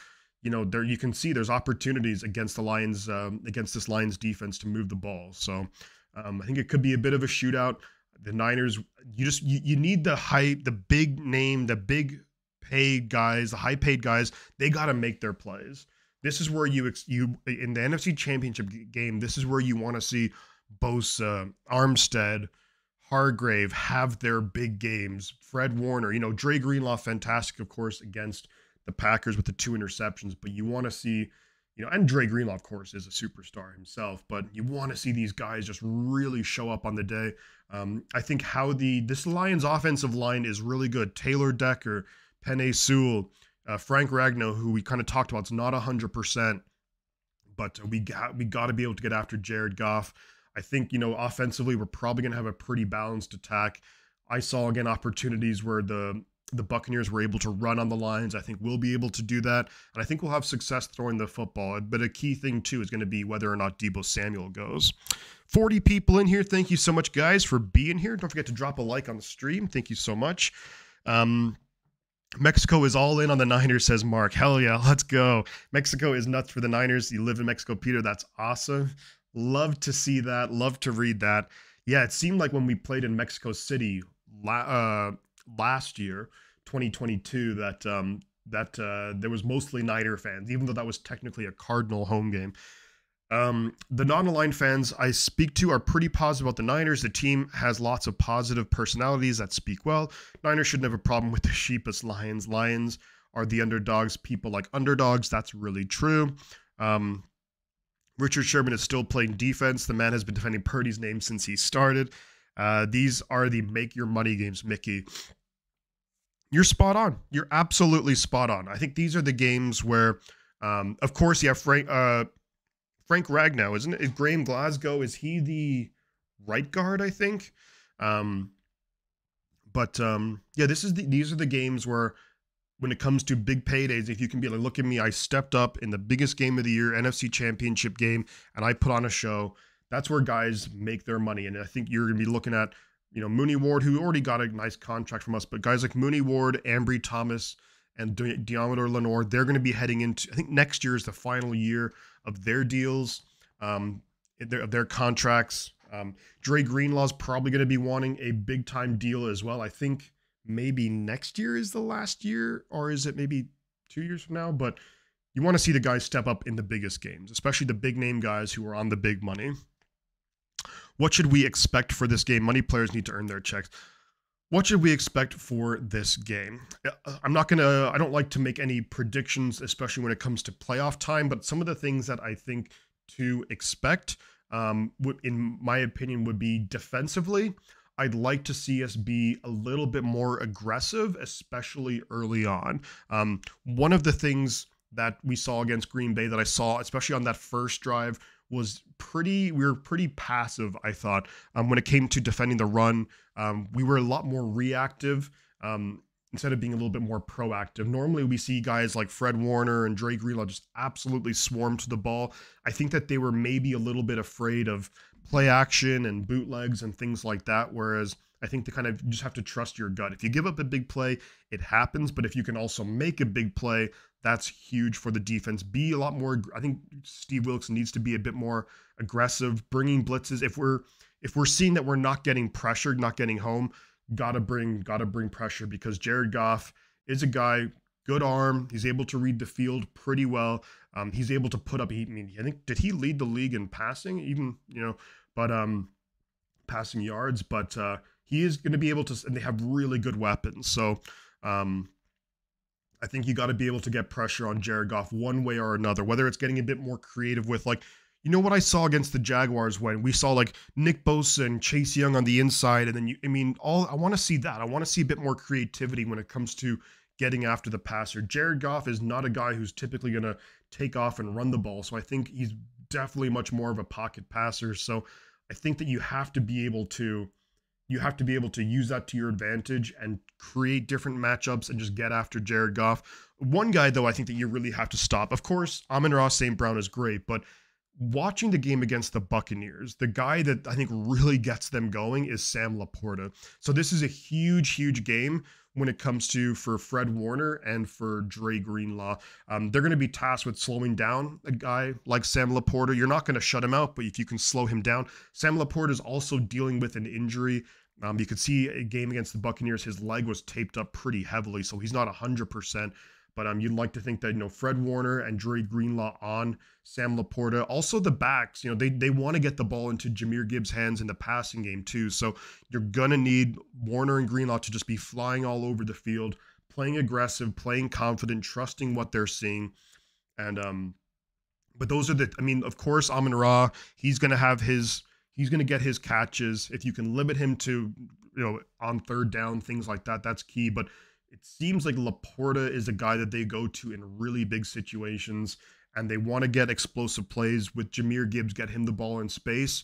there you can see there's opportunities against the Lions, against this Lions defense to move the ball. So I think it could be a bit of a shootout. The Niners, you need the hype, the big name, the big paid guys, the high paid guys. They got to make their plays. This is where you in the NFC Championship game, this is where you want to see Bosa, Armstead, Hargrave have their big games. Fred Warner, Dre Greenlaw, fantastic, of course, against the Packers with the 2 interceptions. But you want to see, and Dre Greenlaw, of course, is a superstar himself. But you want to see these guys just really show up on the day. I think this Lions offensive line is really good. Taylor Decker, Penei Sewell, Frank Ragnow, who we kind of talked about, is not 100%, but we got to be able to get after Jared Goff. I think, offensively, we're probably going to have a pretty balanced attack. I saw, again, opportunities where the Buccaneers were able to run on the Lions. I think we'll be able to do that, and I think we'll have success throwing the football. But a key thing, too, is going to be whether or not Deebo Samuel goes. 40 people in here. Thank you so much, guys, for being here. Don't forget to drop a like on the stream. Thank you so much. Mexico is all in on the Niners, says Mark. Hell yeah, let's go. Mexico is nuts for the Niners. You live in Mexico, Peter. That's awesome. Love to see that. Love to read that. Yeah, it seemed like when we played in Mexico City last year, 2022, that there was mostly Niner fans, even though that was technically a Cardinal home game. The non-aligned fans I speak to are pretty positive about the Niners. The team has lots of positive personalities that speak well. Niners shouldn't have a problem with the sheepish Lions. Lions are the underdogs. People like underdogs. That's really true. Richard Sherman is still playing defense. The man has been defending Purdy's name since he started. These are the make your money games, Mickey. You're spot on. You're absolutely spot on. I think these are the games where, of course, you have Frank Ragnow, isn't it? Graham Glasgow, is he the right guard, I think? But yeah, these are the games where when it comes to big paydays, if you can be like, look at me, I stepped up in the biggest game of the year, NFC Championship game, and I put on a show. That's where guys make their money. And I think you're going to be looking at, Mooney Ward, who already got a nice contract from us, but guys like Mooney Ward, Ambry Thomas, and Diamador Lenore, they're going to be heading into, I think next year is the final year of their deals, of their contracts. Dre Greenlaw's probably going to be wanting a big time deal as well. I think maybe next year is the last year, or is it maybe 2 years from now? But you want to see the guys step up in the biggest games, especially the big name guys who are on the big money. What should we expect for this game? Money players need to earn their checks. What should we expect for this game? I don't like to make any predictions, especially when it comes to playoff time, but some of the things that I think to expect, in my opinion, would be defensively. I'd like to see us be a little bit more aggressive, especially early on. One of the things that we saw against Green Bay that I saw, especially on that first drive, was we were pretty passive, I thought, when it came to defending the run. We were a lot more reactive instead of being a little bit more proactive. Normally we see guys like Fred Warner and Dre Greenlaw just absolutely swarm to the ball. I think that they were maybe a little bit afraid of play action and bootlegs and things like that, whereas I think you just have to trust your gut. If you give up a big play, it happens, but if you can also make a big play, that's huge for the defense. Be a lot more, I think Steve Wilkes needs to be a bit more aggressive, bringing blitzes. If we're seeing that we're not getting pressured, not getting home, gotta bring pressure, because Jared Goff is a guy, good arm. He's able to read the field pretty well. He's able to put up, I think, did he lead the league in passing even, but passing yards, but he is going to be able to, and they have really good weapons. So I think you got to be able to get pressure on Jared Goff one way or another, whether it's getting a bit more creative with, like, what I saw against the Jaguars when we saw like Nick Bosa and Chase Young on the inside. And then I want to see that. I want to see a bit more creativity when it comes to getting after the passer. Jared Goff is not a guy who's typically going to take off and run the ball. So I think he's definitely much more of a pocket passer. So I think that you have to be able to use that to your advantage and create different matchups and just get after Jared Goff. One guy, though, I think that you really have to stop. Of course, Amon-Ra St. Brown is great, but watching the game against the Buccaneers, the guy that I think really gets them going is Sam Laporta. So this is a huge, huge game when it comes to for Fred Warner and for Dre Greenlaw. They're going to be tasked with slowing down a guy like Sam Laporta. You're not going to shut him out, but if you can slow him down. Sam Laporta is also dealing with an injury. You could see a game against the Buccaneers, his leg was taped up pretty heavily, so he's not 100%. But you'd like to think that, Fred Warner and Dre Greenlaw on Sam Laporta. Also the backs, they want to get the ball into Jahmyr Gibbs' hands in the passing game too. So you're going to need Warner and Greenlaw to just be flying all over the field, playing aggressive, playing confident, trusting what they're seeing. And, but those are of course, Amon-Ra, he's going to get his catches. If you can limit him to, on third down, things like that, that's key. But it seems like Laporta is a guy that they go to in really big situations, and they want to get explosive plays with Jahmyr Gibbs, get him the ball in space.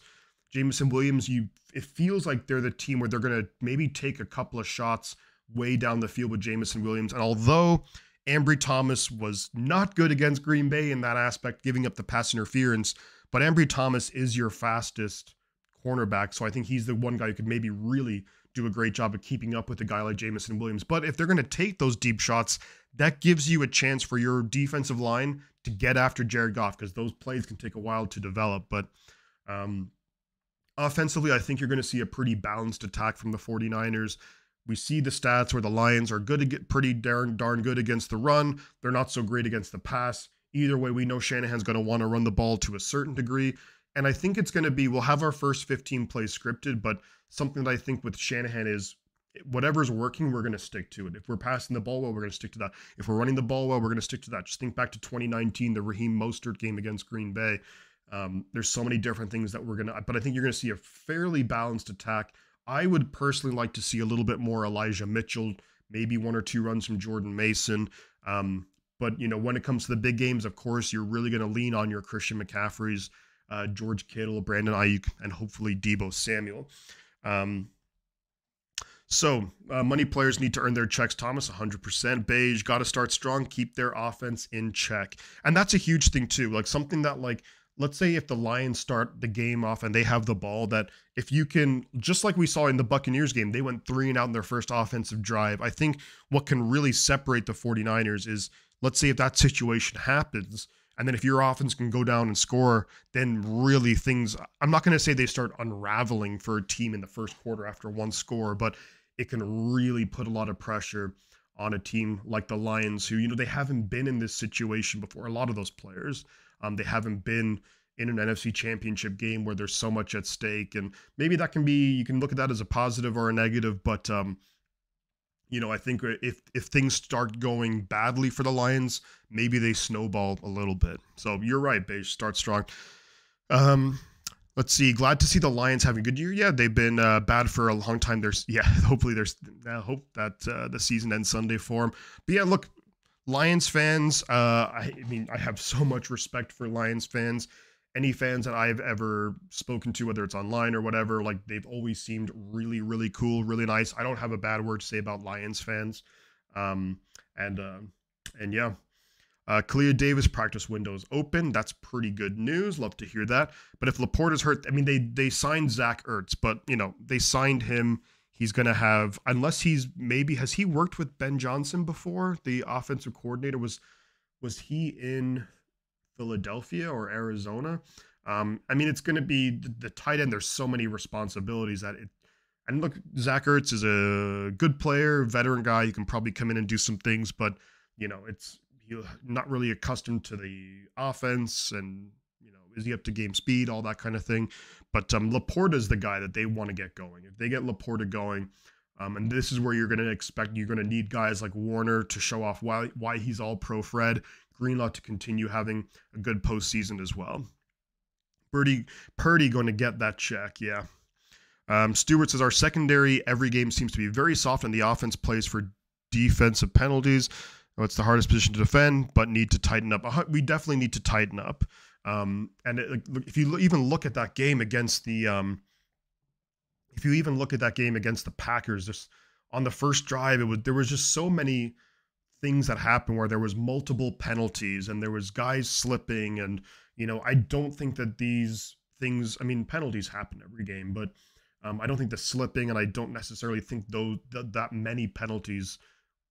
Jameson Williams, it feels like they're the team where they're going to maybe take a couple of shots way down the field with Jameson Williams. And although Ambry Thomas was not good against Green Bay in that aspect, giving up the pass interference, but Ambry Thomas is your fastest cornerback, so I think he's the one guy who could maybe really do a great job of keeping up with a guy like Jameson Williams. But if they're going to take those deep shots, that gives you a chance for your defensive line to get after Jared Goff, because those plays can take a while to develop. But offensively, I think you're going to see a pretty balanced attack from the 49ers. We see the stats where the Lions are good to get pretty darn good against the run. They're not so great against the pass. Either way, we know Shanahan's going to want to run the ball to a certain degree. And I think it's going to be, we'll have our first 15 plays scripted, but something that I think with Shanahan is whatever's working, we're going to stick to it. If we're passing the ball well, we're going to stick to that. If we're running the ball well, we're going to stick to that. Just think back to 2019, the Raheem Mostert game against Green Bay. There's so many different things that but I think you're going to see a fairly balanced attack. I would personally like to see a little bit more Elijah Mitchell, maybe one or two runs from Jordan Mason. But, when it comes to the big games, of course, you're really going to lean on your Christian McCaffreys, George Kittle, Brandon Ayuk, and hopefully Deebo Samuel. So, money players need to earn their checks, Thomas, 100%. Beige, got to start strong, keep their offense in check. And that's a huge thing, too. Like, something that, like, let's say if the Lions start the game off and they have the ball, that if you can, just like we saw in the Buccaneers game, they went 3 and out in their first offensive drive. I think what can really separate the 49ers is, let's say if that situation happens, and then if your offense can go down and score, then really things, I'm not going to say they start unraveling for a team in the first quarter after one score, but it can really put a lot of pressure on a team like the Lions, who, they haven't been in this situation before. A lot of those players, they haven't been in an NFC championship game where there's so much at stake. And maybe that can be, you can look at that as a positive or a negative, but, I think if things start going badly for the Lions, maybe they snowball a little bit. So you're right, Beige, start strong. Let's see. Glad to see the Lions having a good year. Yeah, they've been bad for a long time. Hopefully I hope that the season ends Sunday for them. But yeah, look, Lions fans, I have so much respect for Lions fans. Any fans that I've ever spoken to, whether it's online or whatever, like they've always seemed really, really cool, really nice. I don't have a bad word to say about Lions fans. And yeah. Kalia Davis practice windows open. That's pretty good news. Love to hear that. But if Laporta's hurt, they signed Zach Ertz, but they signed him. He's going to have, unless has he worked with Ben Johnson before? The offensive coordinator was he in Philadelphia or Arizona? It's going to be the tight end. There's so many responsibilities and look, Zach Ertz is a good player, veteran guy. You can probably come in and do some things, but you're not really accustomed to the offense, and is he up to game speed, all that kind of thing. But Laporta is the guy that they want to get going. If they get Laporta going, and this is where you're going to need guys like Warner to show off why he's all pro Fred, Greenlaw to continue having a good postseason as well. Purdy going to get that check, yeah. Stewart says our secondary every game seems to be very soft, and the offense plays for defensive penalties. It's the hardest position to defend, but need to tighten up. We definitely need to tighten up. If you even look at that game against the, Packers, just on the first drive, there was just so many things that happened where there was multiple penalties and there was guys slipping, and I don't think that these things. Penalties happen every game, but I don't think the slipping, and I don't necessarily think that many penalties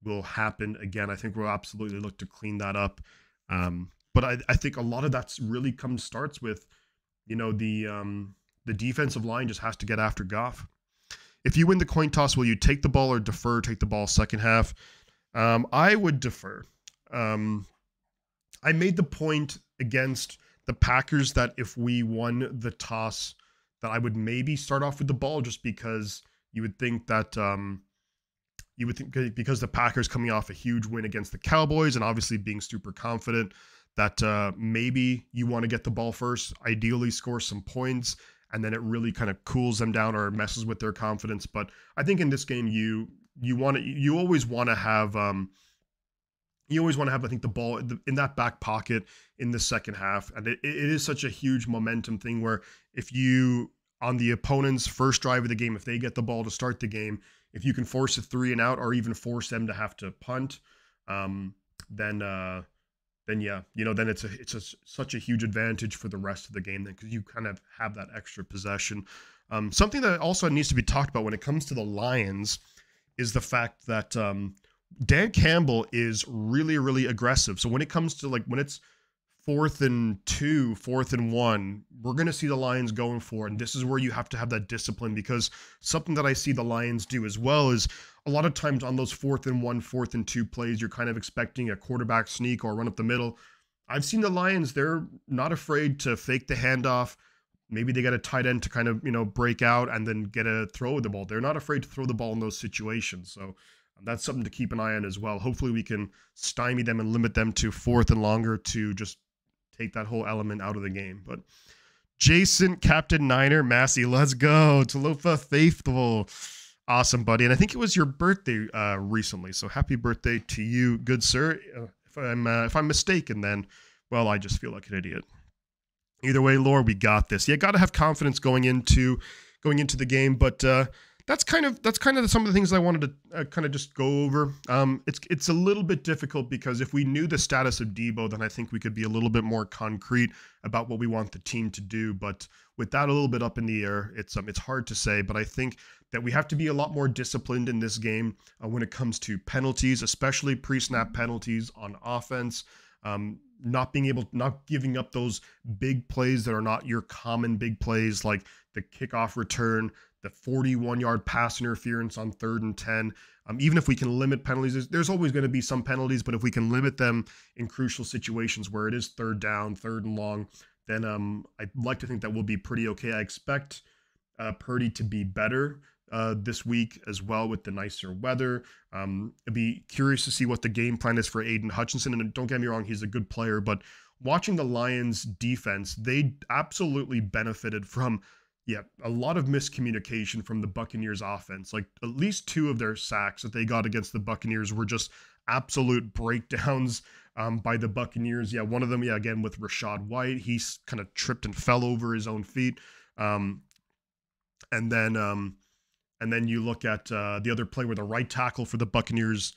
will happen again. I think we'll absolutely look to clean that up. But I think a lot of that's really starts with, the defensive line just has to get after Goff. If you win the coin toss, will you take the ball or defer, take the ball second half? I would defer. I made the point against the Packers that if we won the toss, that I would maybe start off with the ball, just because you would think that, because the Packers coming off a huge win against the Cowboys and obviously being super confident, that maybe you want to get the ball first, ideally score some points, and then it really kind of cools them down or messes with their confidence. But I think in this game, you always want to have I think the ball in that back pocket in the second half, and it is such a huge momentum thing where if you, on the opponent's first drive of the game, if they get the ball to start the game, if you can force a 3 and out or even force them to have to punt, then yeah, then it's such a huge advantage for the rest of the game, then, because you kind of have that extra possession. Something that also needs to be talked about when it comes to the Lions is the fact that Dan Campbell is really, really aggressive. So when it comes to when it's 4th and 2, 4th and 1, we're going to see the Lions going for it. And this is where you have to have that discipline, because something that I see the Lions do as well is a lot of times on those 4th and 1, 4th and 2 plays, you're kind of expecting a quarterback sneak or run up the middle. I've seen the Lions, they're not afraid to fake the handoff. Maybe they get a tight end to kind of, break out and then get a throw of the ball. They're not afraid to throw the ball in those situations. So that's something to keep an eye on as well. Hopefully we can stymie them and limit them to 4th and longer to just take that whole element out of the game. But Jason, Captain Niner, Massey, let's go. Talofa Faithful. Awesome, buddy. And I think it was your birthday recently. So happy birthday to you, good sir. If I'm mistaken, then, well, I just feel like an idiot. Either way, Lord, we got this. Yeah, got to have confidence going into the game. But that's kind of some of the things I wanted to kind of just go over. It's a little bit difficult because if we knew the status of Debo, then I think we could be a little bit more concrete about what we want the team to do. But with that a little bit up in the air, it's hard to say. But I think that we have to be a lot more disciplined in this game when it comes to penalties, especially pre-snap penalties on offense. Not giving up those big plays that are not your common big plays, like the kickoff return, the 41-yard pass interference on 3rd and 10. Even if we can limit penalties, there's always going to be some penalties, but if we can limit them in crucial situations where it is 3rd down, 3rd and long, then I'd like to think that we'll be pretty okay. I expect Purdy to be better this week as well with the nicer weather. I'd be curious to see what the game plan is for Aiden Hutchinson. And don't get me wrong, he's a good player, but watching the Lions defense, they absolutely benefited from a lot of miscommunication from the Buccaneers offense. Like at least 2 of their sacks that they got against the Buccaneers were just absolute breakdowns by the Buccaneers. One of them, again with Rachaad White, he's kind of tripped and fell over his own feet. And then you look at the other play where the right tackle for the Buccaneers,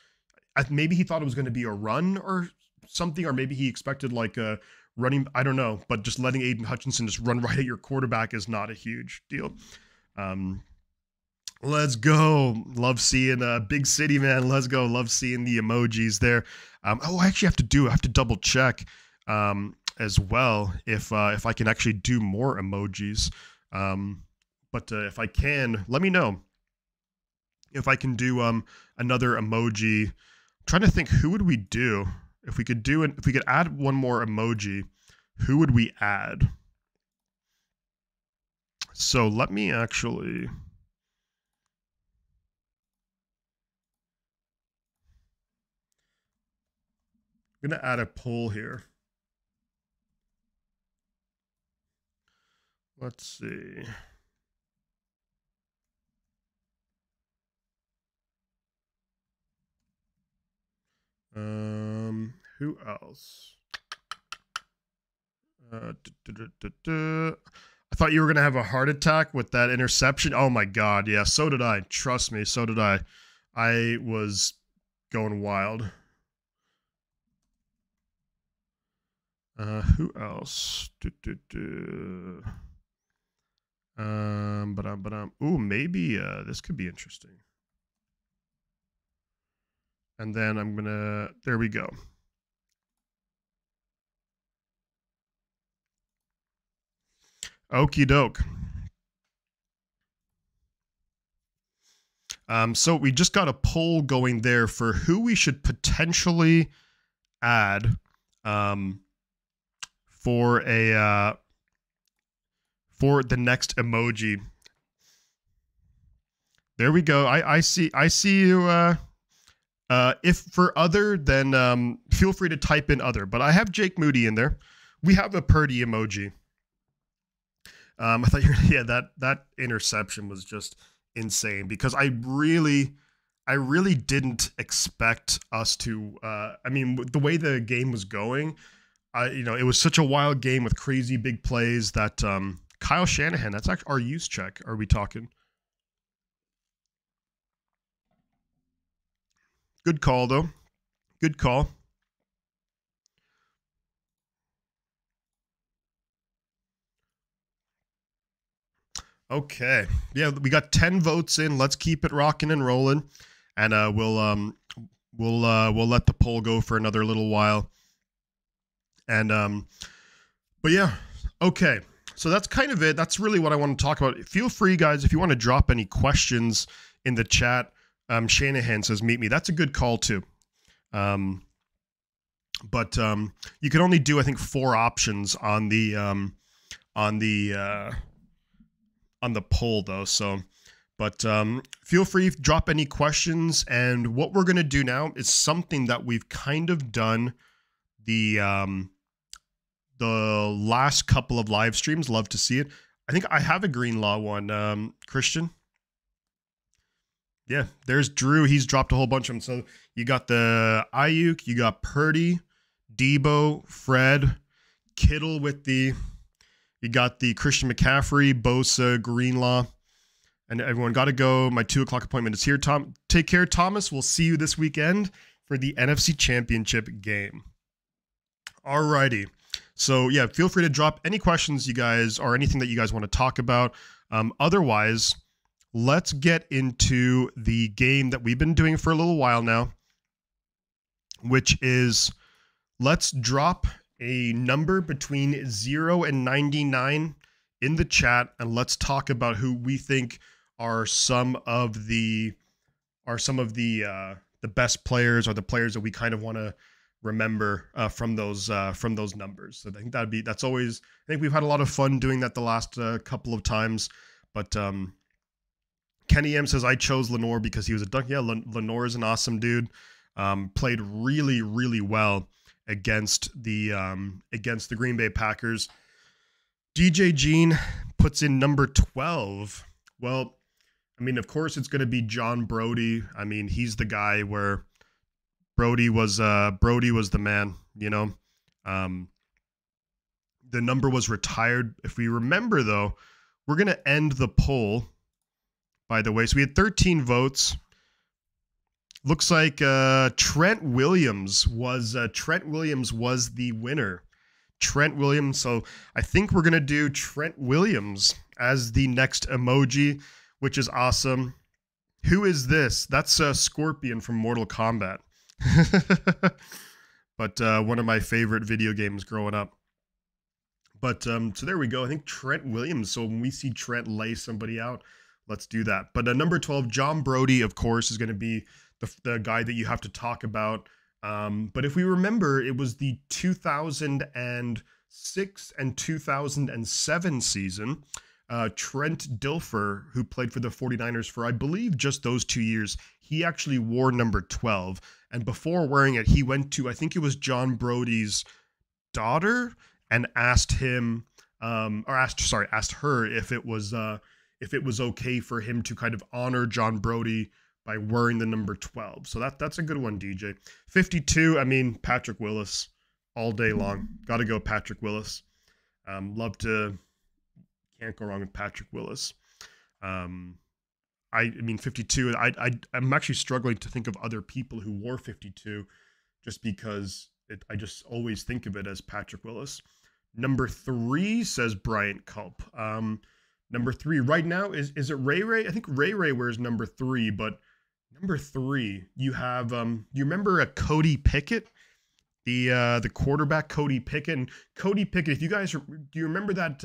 maybe he thought it was going to be a run or something, or maybe he expected like a running, I don't know, but just letting Aiden Hutchinson just run right at your quarterback is not a huge deal. Let's go. Love seeing Big City, man. Let's go. Love seeing the emojis there. I actually have to double check as well if I can actually do more emojis. But if I can, let me know if I can do another emoji. I'm trying to think, who would we do? If we could add one more emoji, who would we add? So let me actually. I'm going to add a poll here. Let's see. Who else? I thought you were going to have a heart attack with that interception. Oh my God. Yeah, so did I. Trust me, so did I. I was going wild. Who else? Ooh, maybe this could be interesting. And then I'm gonna, there we go. Okie doke. So we just got a poll going there for who we should potentially add for the next emoji. There we go. I see you. If for other, then feel free to type in other. But I have Jake Moody in there. We have a Purdy emoji. I thought that interception was just insane because I really didn't expect us to. I mean, the way the game was going, it was such a wild game with crazy big plays that Kyle Shanahan. That's actually our use check. Are we talking? Good call, though. Good call. Okay. Yeah, we got 10 votes in. Let's keep it rocking and rolling, and we'll let the poll go for another little while. And but yeah, okay. So that's kind of it. That's really what I want to talk about. Feel free, guys, if you want to drop any questions in the chat. Shanahan says, meet me. That's a good call too. But you can only do, I think, 4 options on the poll though. So, but feel free to drop any questions. And what we're going to do now is something that we've kind of done the last couple of live streams. Love to see it. I think I have a Greenlaw one, Christian. Yeah, there's Drew. He's dropped a whole bunch of them. So you got the Ayuk, you got Purdy, Debo, Fred, Kittle with you got the Christian McCaffrey, Bosa, Greenlaw. And everyone got to go. My 2 o'clock appointment is here. Tom, take care, Thomas. We'll see you this weekend for the NFC Championship game. Alrighty. So yeah, feel free to drop any questions you guys or anything that you guys want to talk about. Otherwise, let's get into the game that we've been doing for a little while now, which is let's drop a number between 0 and 99 in the chat, and let's talk about who we think are some of the best players, or the players that we kind of want to remember from those numbers. So I think that's always, I think we've had a lot of fun doing that the last couple of times. But Kenny M says I chose Lenore because he was a dunk. Yeah, Lenore is an awesome dude. Played really, really well against the Green Bay Packers. DJ Jean puts in number 12. Well, I mean, of course it's going to be John Brody. I mean, he's the guy where Brody was the man, you know. The number was retired. If we remember, though, we're going to end the poll, by the way. So we had 13 votes. Looks like Trent Williams was the winner. Trent Williams. So I think we're going to do Trent Williams as the next emoji, which is awesome. Who is this? That's Scorpion from Mortal Kombat. But one of my favorite video games growing up. But so there we go. I think Trent Williams. So when we see Trent lay somebody out, let's do that. But number 12, John Brody, of course, is going to be the guy that you have to talk about. But if we remember, it was the 2006 and 2007 season. Trent Dilfer, who played for the 49ers for, I believe, just those 2 years, he actually wore number 12. And before wearing it, he went to, I think it was John Brody's daughter, and asked him, asked her if it was okay for him to kind of honor John Brody by wearing the number 12. So that's a good one, DJ. 52, I mean, Patrick Willis all day long. Got to go Patrick Willis. Can't go wrong with Patrick Willis. I mean, 52, I'm actually struggling to think of other people who wore 52, just because I just always think of it as Patrick Willis. Number 3 says Bryant Culp. Number 3 right now, is it Ray Ray? I think Ray Ray wears number 3, but number 3, you have, you remember Cody Pickett? The quarterback, Cody Pickett. And Cody Pickett, if you guys, do you remember that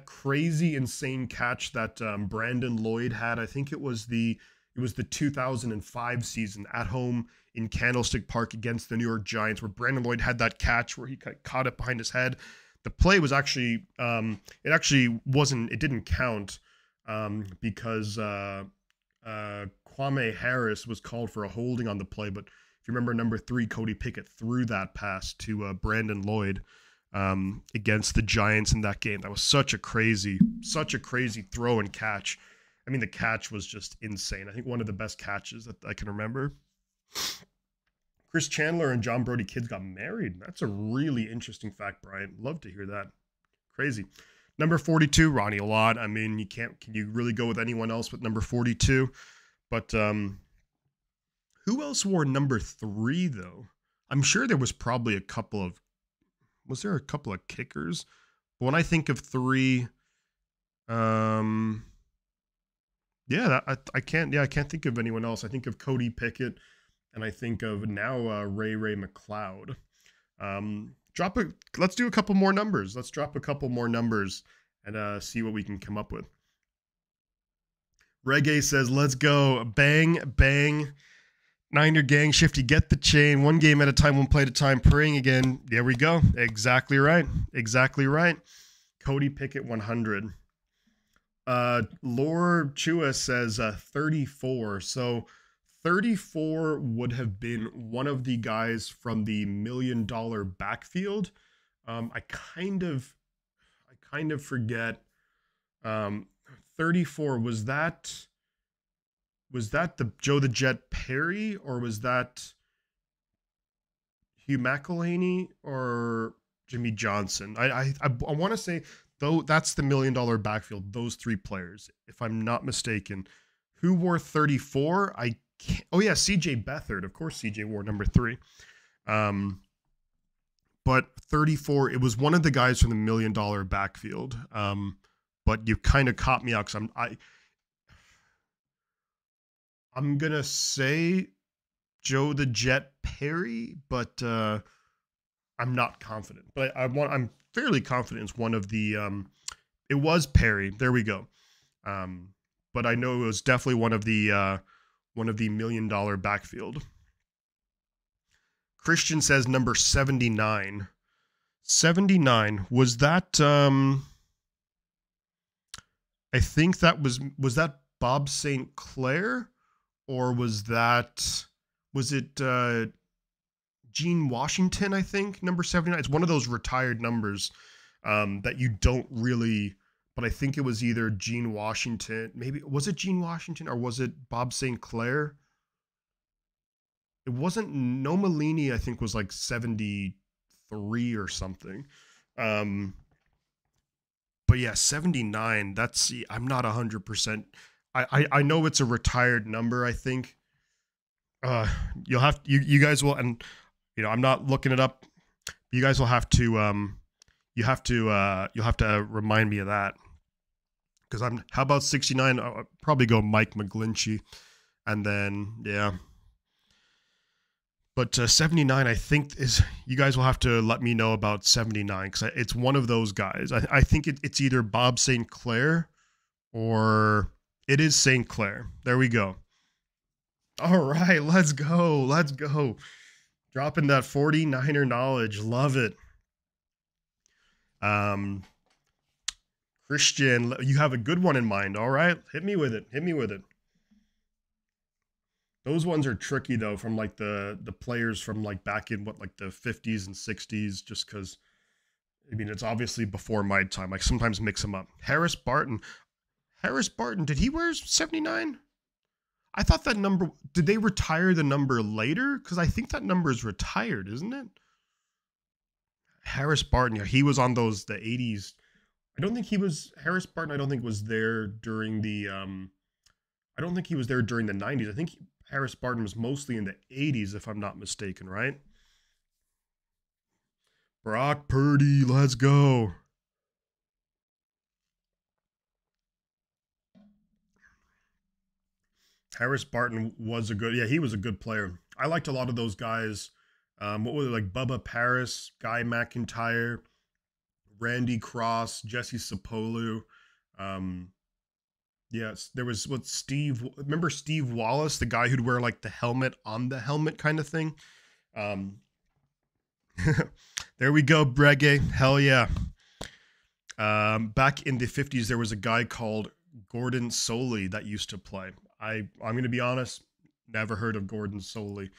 crazy, insane catch that Brandon Lloyd had? I think it was the 2005 season at home in Candlestick Park against the New York Giants, where Brandon Lloyd had that catch where he caught it behind his head. The play was actually, it didn't count because Kwame Harris was called for a holding on the play. But if you remember, number 3, Cody Pickett threw that pass to Brandon Lloyd against the Giants in that game. That was such a crazy throw and catch. I mean, the catch was just insane. I think one of the best catches that I can remember. Chris Chandler and John Brody kids got married. That's a really interesting fact, Brian. Love to hear that. Crazy. Number 42, Ronnie Lott. I mean, can you really go with anyone else with number 42? But who else wore number 3 though? I'm sure there was probably a couple of kickers? But when I think of 3, I can't think of anyone else. I think of Cody Pickett, and I think of now Ray McLeod. Let's do a couple more numbers. Let's drop a couple more numbers and see what we can come up with. Reggae says, let's go. Bang, bang. Niner gang, Shifty, get the chain. One game at a time, one play at a time. Praying again. There we go. Exactly right. Exactly right. Cody Pickett, 100. Lore Chua says 34. So 34 would have been one of the guys from the $1 million backfield. I kind of forget. 34, was that the Joe the Jet Perry, or was that Hugh McElhaney or Jimmy Johnson? I want to say though that's the $1 million backfield, those three players, if I'm not mistaken. Who wore 34? I can't, oh yeah, CJ Beathard. Of course CJ wore number 3. But 34, it was one of the guys from the $1 million backfield. But you kind of caught me out because I'm gonna say Joe the Jet Perry, but I'm not confident. But I'm fairly confident it's one of the it was Perry. There we go. But I know it was definitely one of the $1 million backfield. Christian says number 79. 79, was that I think that was that Bob St. Clair, or was it Gene Washington, I think, number 79. It's one of those retired numbers that you don't really, but I think it was either Gene Washington, maybe, was it Gene Washington or was it Bob St. Clair? It wasn't, Nomalini, I think, was like 73 or something. But yeah, 79, that's, I'm not 100%. I know it's a retired number, I think. You'll have, you guys will, and you know, I'm not looking it up. You guys will have to, you'll have to remind me of that. Because how about 69? I'll probably go Mike McGlinchey. And then, yeah. But 79, I think, you guys will have to let me know about 79, because it's one of those guys. I think it's either Bob St. Clair or it is St. Clair. There we go. All right, let's go. Let's go. Dropping that 49er knowledge. Love it. Christian, you have a good one in mind. All right, hit me with it. Hit me with it. Those ones are tricky though, from like the players from like back in like the 50s and 60s, just because, I mean, it's obviously before my time. I sometimes mix them up. Harris Barton, did he wear 79? I thought that number, did they retire the number later? Because I think that number is retired, isn't it? Harris Barton, yeah, he was on the 80s. I don't think he was, Harris Barton, I don't think was there during the, I don't think he was there during the 90s. I think Harris Barton was mostly in the 80s, if I'm not mistaken, right? Brock Purdy, let's go. Harris Barton was he was a good player. I liked a lot of those guys. What was it, like Bubba Paris, Guy McIntyre, Randy Cross, Jesse Sapolu. Yes, there was remember Steve Wallace, the guy who'd wear like the helmet on the helmet kind of thing. There we go, Brege. Hell yeah. Back in the 50s, there was a guy called Gordon Soley that used to play. I'm going to be honest, never heard of Gordon Soley.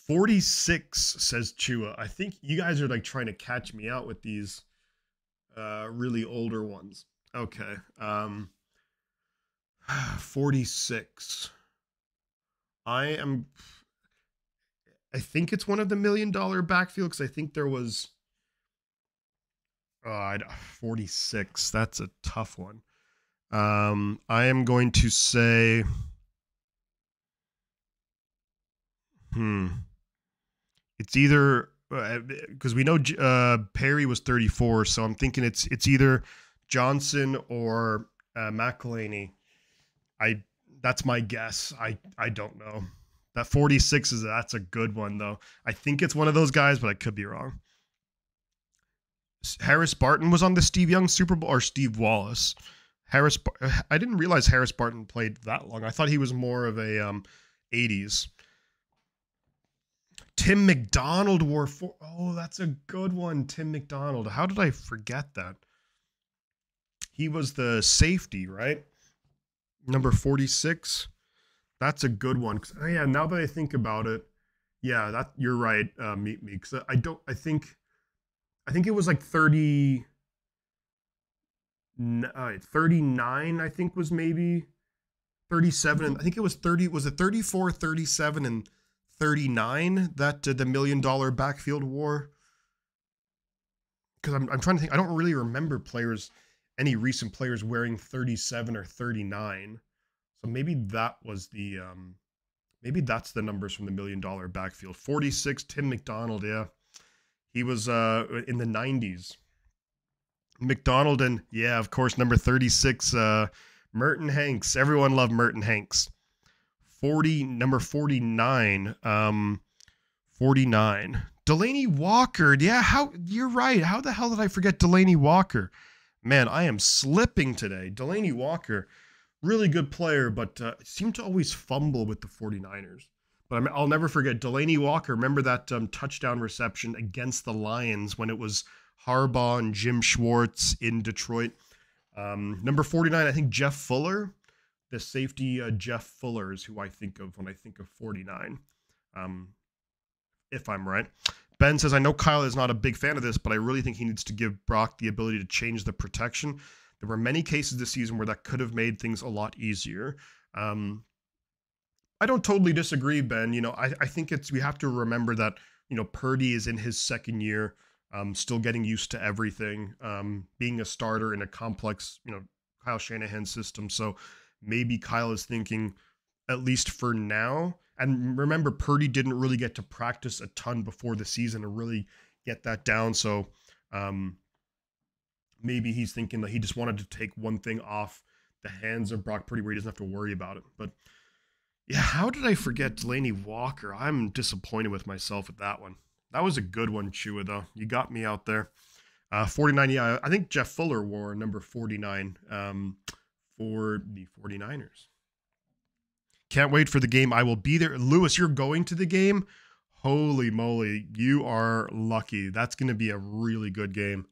46 says Chua. I think you guys are like trying to catch me out with these really older ones. Okay. 46. I think it's one of the $1 million backfield, because I think there was 46. That's a tough one. I am going to say it's either because we know Perry was 34, so I'm thinking it's either Johnson or McElhaney. That's my guess. I don't know. That 46 that's a good one though. I think it's one of those guys, but I could be wrong. Harris Barton was on the Steve Young Super Bowl, or Steve Wallace. I didn't realize Harris Barton played that long. I thought he was more of a 80s. Tim McDonald wore 4. Oh, that's a good one. Tim McDonald. How did I forget that? He was the safety, right? Number 46. That's a good one. Yeah, now that I think about it, yeah, that you're right, Meet Me. Because I think it was like 39, I think was maybe 37. I think it was 30. Was it 34, 37, and 39 that the $1 million backfield wore? Because I'm trying to think. I don't really remember players any recent players wearing 37 or 39. So maybe that was the maybe that's the numbers from the $1 million backfield. 46, Tim McDonald, yeah. He was in the 90s. McDonald and, yeah, of course, number 36, Merton Hanks. Everyone loved Merton Hanks. Number 49, 49. Delaney Walker. Yeah, you're right. How the hell did I forget Delaney Walker? Man, I am slipping today. Delaney Walker, really good player, but seemed to always fumble with the 49ers. But I'll never forget Delaney Walker. Remember that touchdown reception against the Lions when it was Harbaugh and Jim Schwartz in Detroit. Number 49, I think Jeff Fuller. The safety Jeff Fuller is who I think of when I think of 49. If I'm right. Ben says, I know Kyle is not a big fan of this, but I really think he needs to give Brock the ability to change the protection. There were many cases this season where that could have made things a lot easier. I don't totally disagree, Ben. You know, I think we have to remember that, you know, Purdy is in his second year, still getting used to everything, being a starter in a complex, you know, Kyle Shanahan system. So maybe Kyle is thinking, at least for now. And remember, Purdy didn't really get to practice a ton before the season to really get that down. So maybe he's thinking that he just wanted to take one thing off the hands of Brock Purdy where he doesn't have to worry about it. But yeah, how did I forget Delaney Walker? I'm disappointed with myself with that one. That was a good one, Chua, though. You got me out there. 49, yeah, I think Jeff Fuller wore number 49 for the 49ers. Can't wait for the game. I will be there. Lewis, you're going to the game? Holy moly, you are lucky. That's going to be a really good game.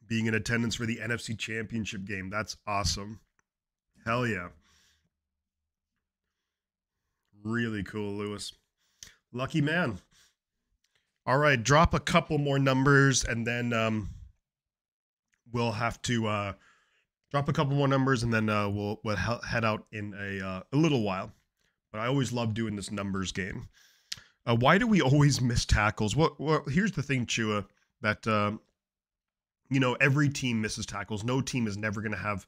Being in attendance for the NFC Championship game. That's awesome. Hell yeah. Really cool, Lewis. Lucky man. All right, drop a couple more numbers, and then we'll have to drop a couple more numbers, and then we'll head out in a little while. But I always love doing this numbers game. Why do we always miss tackles? Well, here's the thing, Chua, that you know, every team misses tackles. No team is never going to have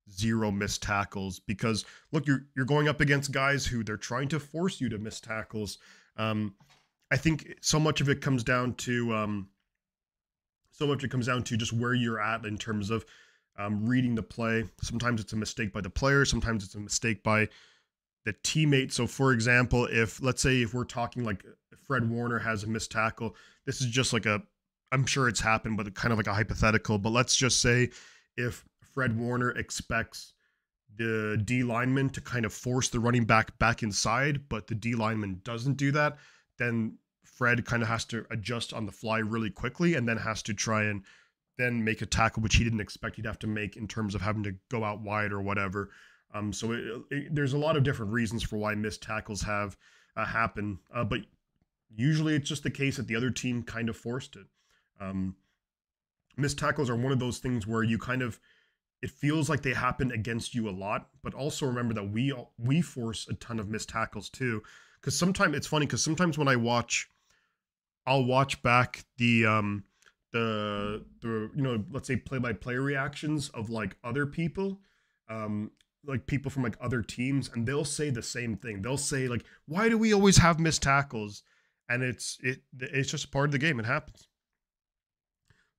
0 missed tackles because, look, you're going up against guys who they're trying to force you to miss tackles. I think so much of it comes down to just where you're at in terms of reading the play. Sometimes it's a mistake by the player. Sometimes it's a mistake by the teammate. So, for example, let's say if we're talking like Fred Warner has a missed tackle, this is just like I'm sure it's happened, but kind of like a hypothetical. But let's just say if Fred Warner expects the D lineman to kind of force the running back inside, but the D lineman doesn't do that, then Fred kind of has to adjust on the fly really quickly and then has to try and then make a tackle, which he didn't expect he'd have to make in terms of having to go out wide or whatever. So there's a lot of different reasons for why missed tackles have happen, but usually it's just the case that the other team kind of forced it. Missed tackles are one of those things where you kind of, it feels like they happen against you a lot, but also remember that we force a ton of missed tackles too. Because sometimes it's funny, because sometimes when I'll watch back the you know, let's say play-by-play reactions of like other people, like people from like other teams, and they'll say the same thing. They'll say like, why do we always have missed tackles? And it's just part of the game. It happens.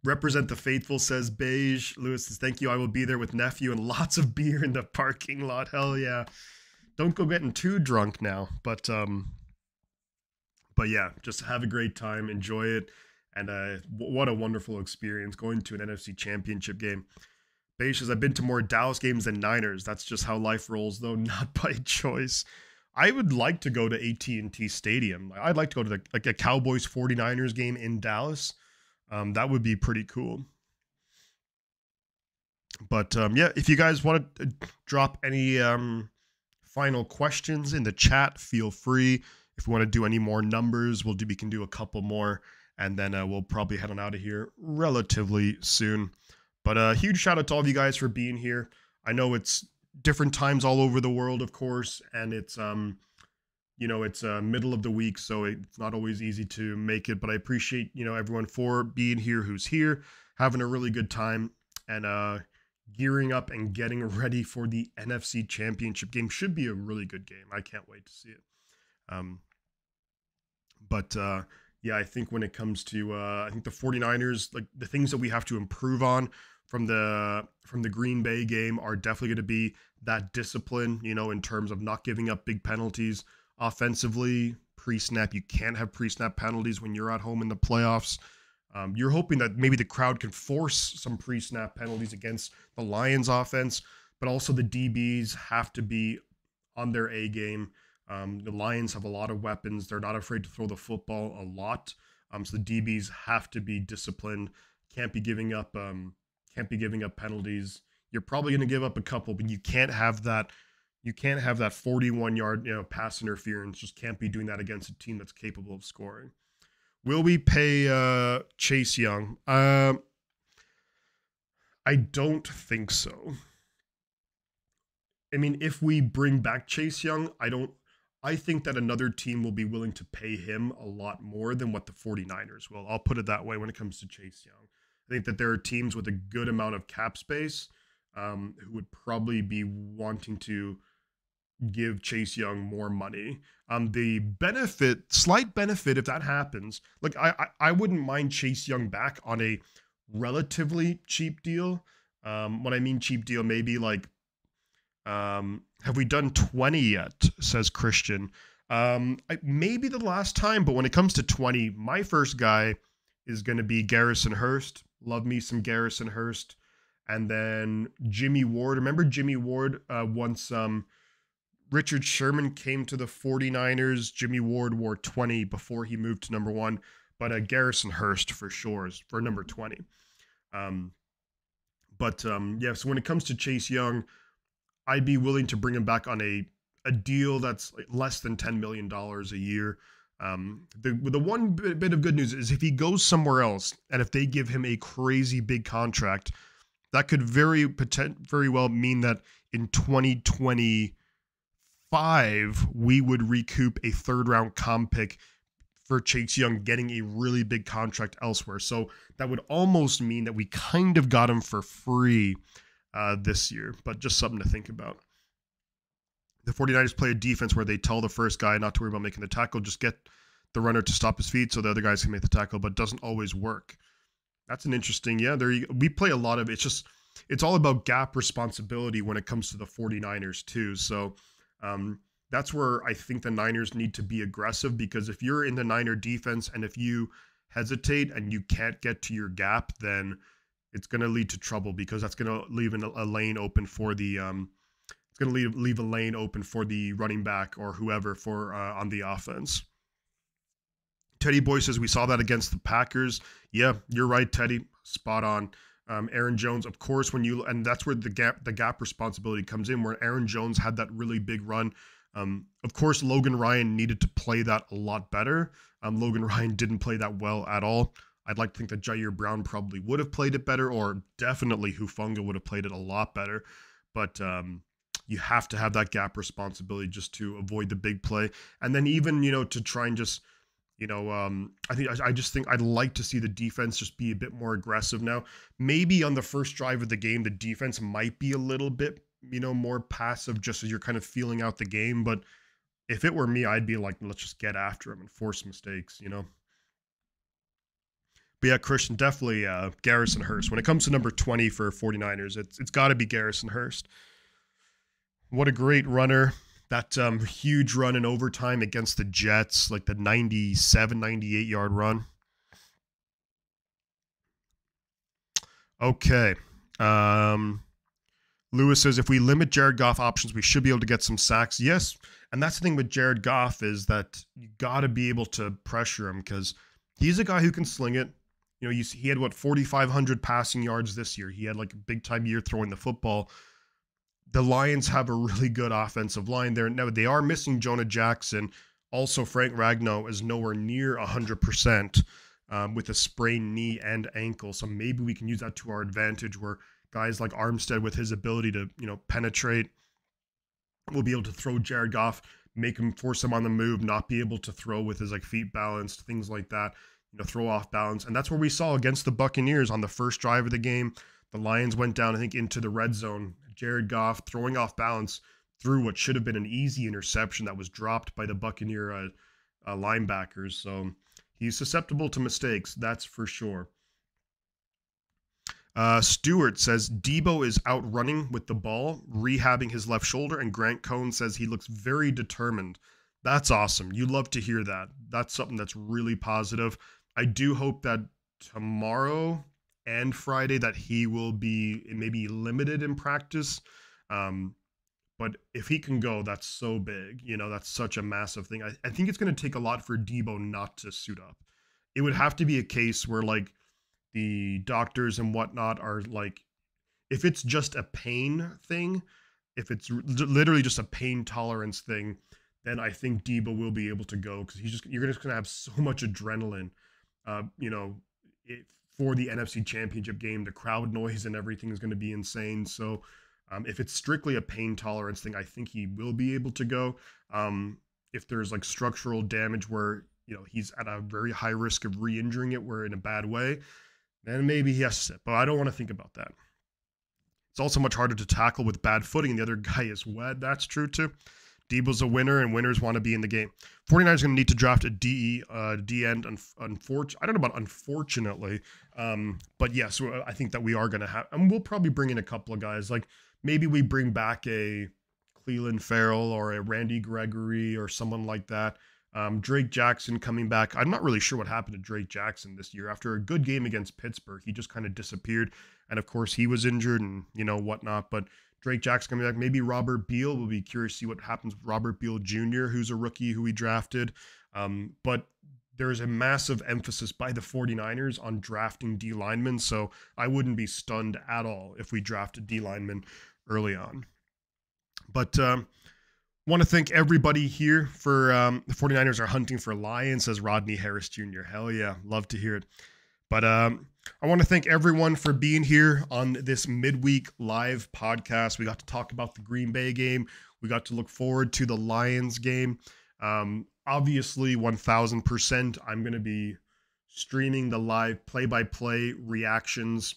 Represent the faithful, says Beige. Lewis says, thank you. I will be there with nephew and lots of beer in the parking lot. Hell yeah. Don't go getting too drunk now. But yeah, just have a great time. Enjoy it. And what a wonderful experience going to an NFC Championship game. Beige says, I've been to more Dallas games than Niners. That's just how life rolls, though, not by choice. I would like to go to AT&T Stadium. I'd like to go to like a Cowboys 49ers game in Dallas. That would be pretty cool. But yeah, if you guys want to drop any final questions in the chat, feel free. If we want to do any more numbers, we can do a couple more, and then we'll probably head on out of here relatively soon. But a huge shout out to all of you guys for being here. I know it's different times all over the world, of course, and it's it's middle of the week, so it's not always easy to make it, but I appreciate, everyone for being here who's here, having a really good time, and gearing up and getting ready for the NFC Championship game. Should be a really good game. I can't wait to see it. But yeah, I think when it comes to I think the 49ers, like the things that we have to improve on from the Green Bay game are definitely going to be that discipline, in terms of not giving up big penalties offensively. Pre-snap, you can't have pre-snap penalties when you're at home in the playoffs. You're hoping that maybe the crowd can force some pre-snap penalties against the Lions offense, but also the DBs have to be on their A game. The Lions have a lot of weapons. They're not afraid to throw the football a lot. So the DBs have to be disciplined. Can't be giving up penalties. You're probably going to give up a couple, but you can't have that 41-yard, pass interference. Just can't be doing that against a team that's capable of scoring. Will we pay Chase Young? I don't think so. I mean, if we bring back Chase Young, I think that another team will be willing to pay him a lot more than what the 49ers will. I'll put it that way when it comes to Chase Young. I think that there are teams with a good amount of cap space who would probably be wanting to give Chase Young more money. The slight benefit if that happens, like I wouldn't mind Chase Young back on a relatively cheap deal. When I mean cheap deal, maybe like, have we done 20 yet? Says Christian. Maybe the last time, but when it comes to 20, my first guy is going to be Garrison Hurst. Love me some Garrison Hurst. And then Jimmy Ward. Remember Jimmy Ward once Richard Sherman came to the 49ers. Jimmy Ward wore 20 before he moved to number 1. But Garrison Hurst for sure is for number 20. Yeah, so when it comes to Chase Young, I'd be willing to bring him back on a deal that's like less than $10 million a year. The one bit of good news is if he goes somewhere else and if they give him a crazy big contract, that could very well mean that in 2025 we would recoup a third-round comp pick for Chase Young getting a really big contract elsewhere. So that would almost mean that we kind of got him for free this year, but just something to think about. The 49ers play a defense where they tell the first guy not to worry about making the tackle, just get the runner to stop his feet so the other guys can make the tackle, but it doesn't always work. That's an interesting, we play a lot of, it's all about gap responsibility when it comes to the 49ers too. So that's where I think the Niners need to be aggressive, because if you're in the Niner defense and if you hesitate and you can't get to your gap, then it's going to lead to trouble, because that's going to leave a lane open for the it's going to leave a lane open for the running back or whoever for on the offense. Teddy Boy says we saw that against the Packers. Yeah, you're right, Teddy. Spot on. Aaron Jones, of course, and that's where the gap responsibility comes in, where Aaron Jones had that really big run. Of course, Logan Ryan needed to play that a lot better. Logan Ryan didn't play that well at all. I'd like to think that Jair Brown probably would have played it better, or definitely Hufanga would have played it a lot better. But you have to have that gap responsibility just to avoid the big play. And then even, to try and just, I just think I'd like to see the defense just be a bit more aggressive now. Maybe on the first drive of the game, the defense might be a little bit, more passive just as you're kind of feeling out the game. But if it were me, I'd be like, let's just get after him and force mistakes, But yeah, Christian, definitely Garrison Hurst. When it comes to number 20 for 49ers, it's got to be Garrison Hurst. What a great runner. That huge run in overtime against the Jets, like the 97, 98-yard run. Okay. Lewis says, if we limit Jared Goff options, we should be able to get some sacks. Yes, and that's the thing with Jared Goff is that you got to be able to pressure him, because he's a guy who can sling it. He had, 4,500 passing yards this year. He had like a big-time year throwing the football. The Lions have a really good offensive line there. Now, they are missing Jonah Jackson. Also, Frank Ragnow is nowhere near 100% with a sprained knee and ankle. So maybe we can use that to our advantage, where guys like Armstead, with his ability to, penetrate, will be able to throw Jared Goff force him on the move, not be able to throw with his like feet balanced, things like that, throw off balance. And that's what we saw against the Buccaneers on the first drive of the game. The Lions went down, I think, into the red zone. Jared Goff throwing off balance through what should have been an easy interception that was dropped by the Buccaneer linebackers. So he's susceptible to mistakes, that's for sure. Stewart says Debo is out running with the ball, rehabbing his left shoulder, and Grant Cohn says he looks very determined. That's awesome. You love to hear that. That's something that's really positive. I do hope that tomorrow and Friday that he will be maybe limited in practice. But if he can go, that's so big. That's such a massive thing. I think it's going to take a lot for Debo not to suit up. It would have to be a case where like the doctors and whatnot are like, if it's just a pain thing, if it's literally just a pain tolerance thing, then I think Debo will be able to go, because you're just going to have so much adrenaline, for the NFC Championship game. The crowd noise and everything is going to be insane. So if it's strictly a pain tolerance thing, I think he will be able to go. If there's like structural damage where, he's at a very high risk of re-injuring it, where in a bad way, then maybe he has to sit. But I don't want to think about that. It's also much harder to tackle with bad footing, and the other guy is wet. That's true too. Debo's a winner, and winners want to be in the game. 49ers are going to need to draft a D end. I don't know about unfortunately, but yes, I think that we are going to have, and we'll probably bring in a couple of guys. Like maybe we bring back a Cleveland Farrell or a Randy Gregory or someone like that. Drake Jackson coming back. I'm not really sure what happened to Drake Jackson this year. After a good game against Pittsburgh, he just kind of disappeared. And of course, he was injured and, whatnot. But Drake Jackson coming back. Maybe Robert Beal. We'll be curious to see what happens with Robert Beal Jr., who's a rookie who we drafted. But there's a massive emphasis by the 49ers on drafting D linemen. So I wouldn't be stunned at all if we drafted D linemen early on. But want to thank everybody here for the 49ers are hunting for Lions, says Rodney Harris Jr. Hell yeah, love to hear it. But I want to thank everyone for being here on this midweek live podcast. We got to talk about the Green Bay game. We got to look forward to the Lions game. Obviously, 1000%, I'm going to be streaming the live play-by-play reactions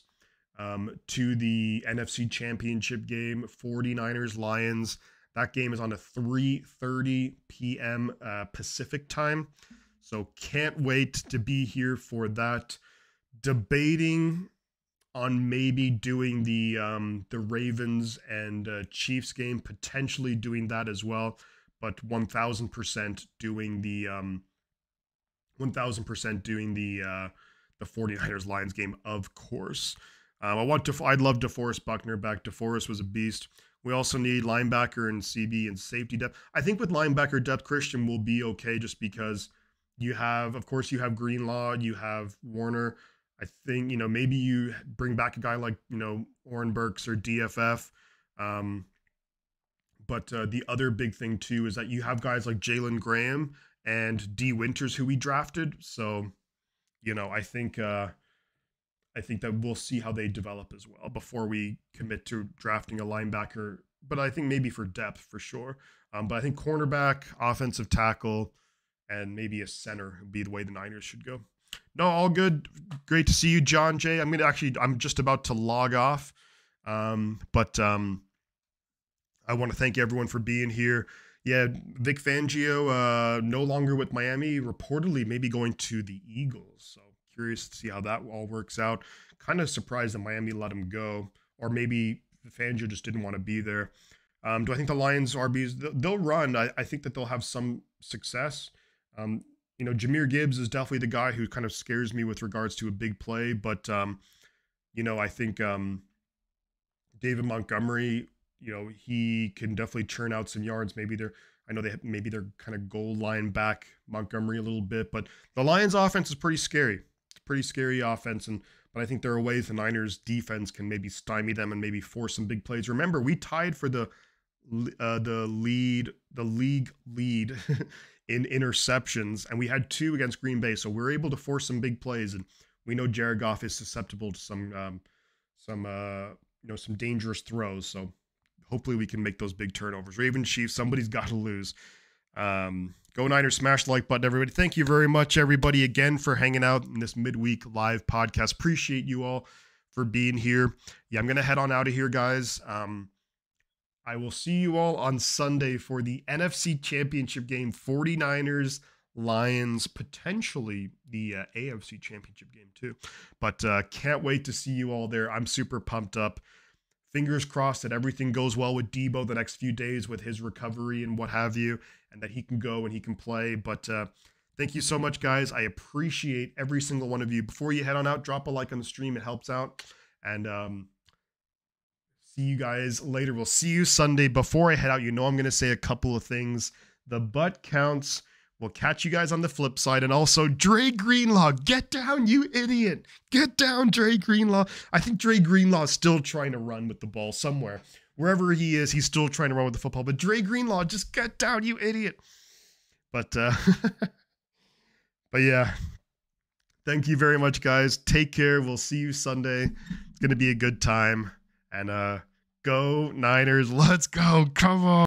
to the NFC Championship game, 49ers Lions. That game is on a 3:30 p.m. Pacific time. So can't wait to be here for that. Debating on maybe doing the Ravens and Chiefs game, potentially doing that as well, but 1000% doing the 49ers Lions game, of course. I'd love DeForest Buckner back. DeForest was a beast. We also need linebacker and CB and safety depth. I think with linebacker depth, Christian will be okay, just because you have Greenlaw, you have Warner. I think, maybe you bring back a guy like, Oren Burks or DFF. But the other big thing too is that you have guys like Jalen Graham and D Winters who we drafted. So, I think that we'll see how they develop as well before we commit to drafting a linebacker. But I think maybe for depth, for sure. But I think cornerback, offensive tackle, and maybe a center would be the way the Niners should go. No, all good. Great to see you, John Jay. I'm just about to log off. But I want to thank everyone for being here. Yeah, Vic Fangio, no longer with Miami, reportedly maybe going to the Eagles. So curious to see how that all works out. Kind of surprised that Miami let him go, or maybe Fangio just didn't want to be there. Do I think the Lions RBs, they'll run. I think that they'll have some success. Jahmyr Gibbs is definitely the guy who kind of scares me with regards to a big play, but I think David Montgomery, he can definitely churn out some yards. Maybe they're kind of goal line back Montgomery a little bit, but the Lions offense is pretty scary. It's a pretty scary offense, but I think there are ways the Niners defense can maybe stymie them and maybe force some big plays. Remember, we tied for the league lead in interceptions, and we had 2 against Green Bay, so we're able to force some big plays. And we know Jared Goff is susceptible to some dangerous throws. So hopefully we can make those big turnovers. Ravens, Chiefs, somebody's got to lose. Go Niners, smash the like button, everybody. Thank you very much, everybody, again, for hanging out in this midweek live podcast. Appreciate you all for being here. Yeah, I'm going to head on out of here, guys. I will see you all on Sunday for the NFC Championship game, 49ers, Lions, potentially the AFC Championship game too. But can't wait to see you all there. I'm super pumped up. Fingers crossed that everything goes well with Debo the next few days with his recovery and what have you, and that he can go and he can play. But thank you so much, guys. I appreciate every single one of you. Before you head on out, drop a like on the stream. It helps out. And see you guys later. We'll see you Sunday. Before I head out, you know I'm going to say a couple of things. The butt counts. We'll catch you guys on the flip side. And also, Dre Greenlaw, get down, you idiot. Get down, Dre Greenlaw. I think Dre Greenlaw is still trying to run with the ball somewhere. Wherever he is, he's still trying to run with the football. But Dre Greenlaw, just get down, you idiot. But, but yeah. Thank you very much, guys. Take care. We'll see you Sunday. It's going to be a good time. And go Niners. Let's go. Come on.